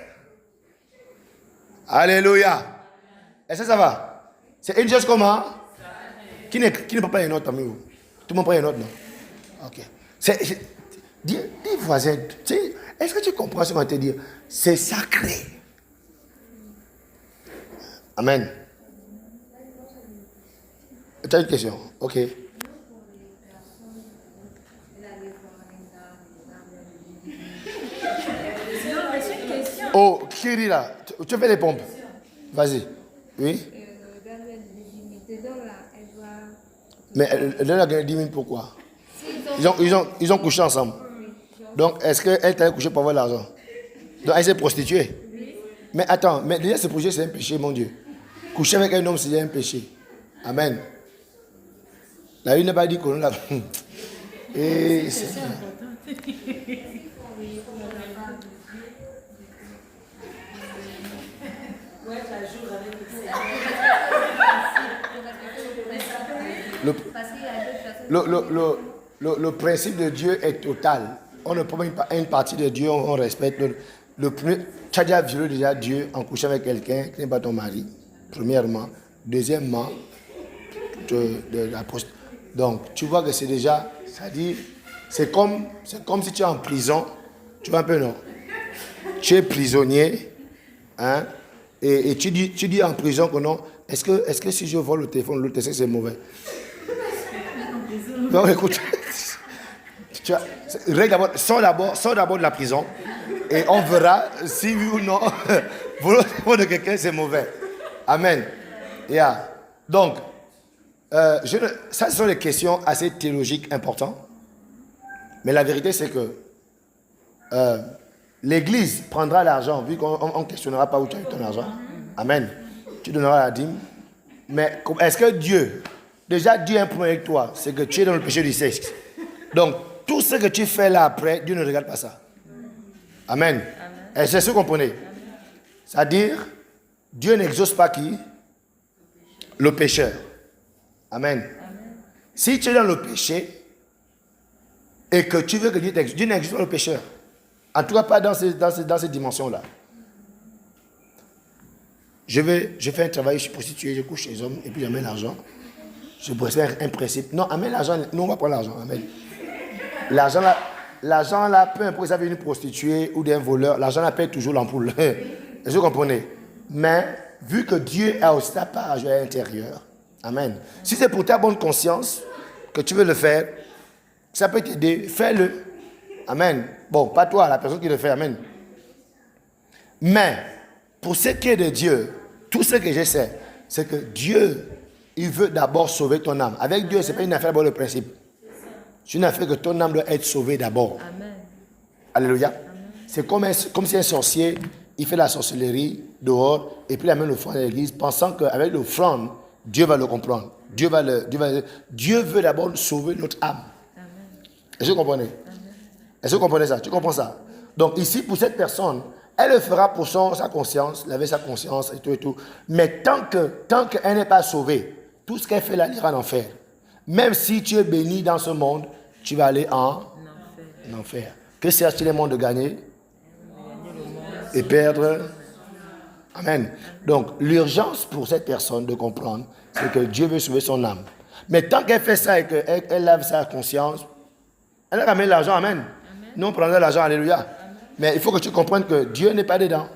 Alléluia. Est-ce que ça va? C'est une chose comment? Qui ne prend pas une note parmi vous? Tout le monde prend une note, non? Ok. Dis voisin, est-ce que tu comprends ce qu'on va te dire? C'est sacré. Amen. Tu as une question? Ok. Oh, Kiri là, tu fais les pompes. Vas-y. Oui? Mais elle donne la 10 000 pourquoi? Ils ont couché ensemble. Donc, est-ce qu'elle t'a couché pour avoir l'argent? Donc, elle s'est prostituée. Mais attends, mais déjà se prostituer, c'est un péché, mon Dieu. Coucher avec un homme, c'est un péché. Amen. La Bible n'a pas dit qu'on l'a. Et c'est ça. Le principe de Dieu est total. On ne prend pas une partie de Dieu, on respecte. Tu as déjà violé déjà Dieu en couchant avec quelqu'un qui n'est pas ton mari, premièrement. Deuxièmement, donc tu vois que c'est déjà, c'est-à-dire, c'est comme si tu es en prison, tu vois un peu, non? Tu es prisonnier, hein, et tu dis en prison que non, est-ce que si je vole le téléphone, l'autre, c'est mauvais? Non, écoute, sors d'abord de la prison et on verra si oui ou non, voler de quelqu'un, c'est mauvais. Amen. Yeah. Donc, ça, ce sont des questions assez théologiques importantes. Mais la vérité, c'est que l'Église prendra l'argent, vu qu'on ne questionnera pas où tu as eu ton argent. Amen. Tu donneras la dîme. Mais est-ce que Dieu a un problème avec toi, c'est que tu es dans le péché du sexe. Donc, tout ce que tu fais là après, Dieu ne regarde pas ça. Amen. Et c'est ce que vous comprenez. C'est-à-dire, Dieu n'exauce pas qui? Le pécheur. Amen. Si tu es dans le péché et que tu veux que Dieu t'exauce, Dieu n'exauce pas le pécheur. En tout cas, pas dans ces dimensions-là. Je fais un travail, je suis prostitué, je couche les hommes et puis j'amène l'argent. Je respecte un principe. Non, amène l'argent. Nous, on va prendre l'argent. Amen. L'argent là, peu importe si ça vient d'une prostituée ou d'un voleur, l'argent là paye toujours l'ampoule. Est-ce que vous comprenez? Mais, vu que Dieu a aussi ta part à jouer à l'intérieur, amen. Si c'est pour ta bonne conscience que tu veux le faire, ça peut t'aider, fais-le. Amen. Bon, pas toi, la personne qui le fait, amen. Mais, pour ce qui est de Dieu, tout ce que je sais, c'est que Dieu, il veut d'abord sauver ton âme. Avec Dieu, ce n'est pas une affaire d'abord le principe. C'est une affaire que ton âme doit être sauvée d'abord. Amen. Alléluia. Amen. C'est comme si un sorcier, il fait la sorcellerie dehors et puis il amène l'offrande à l'église, pensant qu'avec l'offrande, Dieu va le comprendre. Dieu veut d'abord sauver notre âme. Amen. Est-ce que vous comprenez? Amen. Est-ce que vous comprenez ça? Tu comprends ça? Donc ici, pour cette personne, elle le fera pour sa conscience, laver sa conscience et tout et tout. Mais tant qu'elle n'est pas sauvée, tout ce qu'elle fait là, elle ira en enfer. Même si tu es béni dans ce monde, tu vas aller en enfer. Que cherche-t-il le monde de gagner? Et perdre Amen. Donc, l'urgence pour cette personne de comprendre, c'est que Dieu veut sauver son âme. Mais tant qu'elle fait ça et qu'elle lave sa conscience, elle ramène l'argent, amen. Nous, on prendra l'argent, alléluia. Mais il faut que tu comprennes que Dieu n'est pas dedans.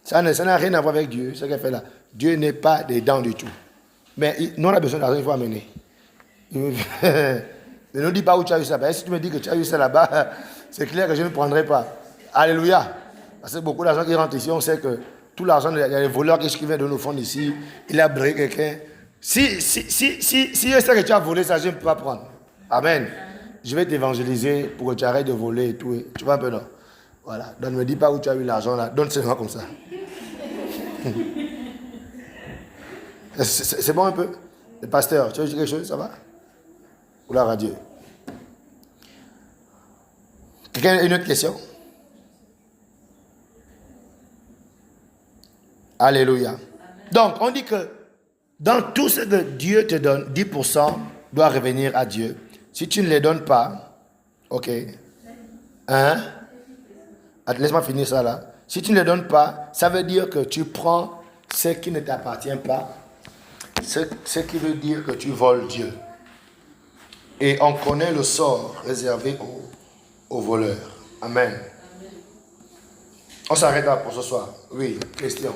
Ça n'a rien à voir avec Dieu, ce qu'elle fait là. Dieu n'est pas dedans du tout. Mais nous, on a besoin d'argent, il faut amener. Mais ne dis pas où tu as eu ça. Si tu me dis que tu as eu ça là-bas, c'est clair que je ne prendrai pas. Alléluia. Parce que beaucoup d'argent qui rentre ici, on sait que tout l'argent, il y a les voleurs qui viennent de nos fonds ici. Il a brûlé quelqu'un. Si je sais que tu as volé ça, je ne peux pas prendre. Amen. Je vais t'évangéliser pour que tu arrêtes de voler et tout. Tu vois un peu, non? Voilà. Donc ne me dis pas où tu as eu l'argent là. Donne seulement comme ça. C'est bon un peu? Le pasteur, tu veux dire quelque chose? Ça va? Ou la radio? Quelqu'un a une autre question? Alléluia. Donc, on dit que dans tout ce que Dieu te donne, 10% doit revenir à Dieu. Si tu ne les donnes pas, ok. Hein? Laisse-moi finir ça là. Si tu ne les donnes pas, ça veut dire que tu prends ce qui ne t'appartient pas. Ce qui veut dire que tu voles Dieu. Et on connaît le sort réservé aux voleurs. Amen. On s'arrête là pour ce soir. Oui, question.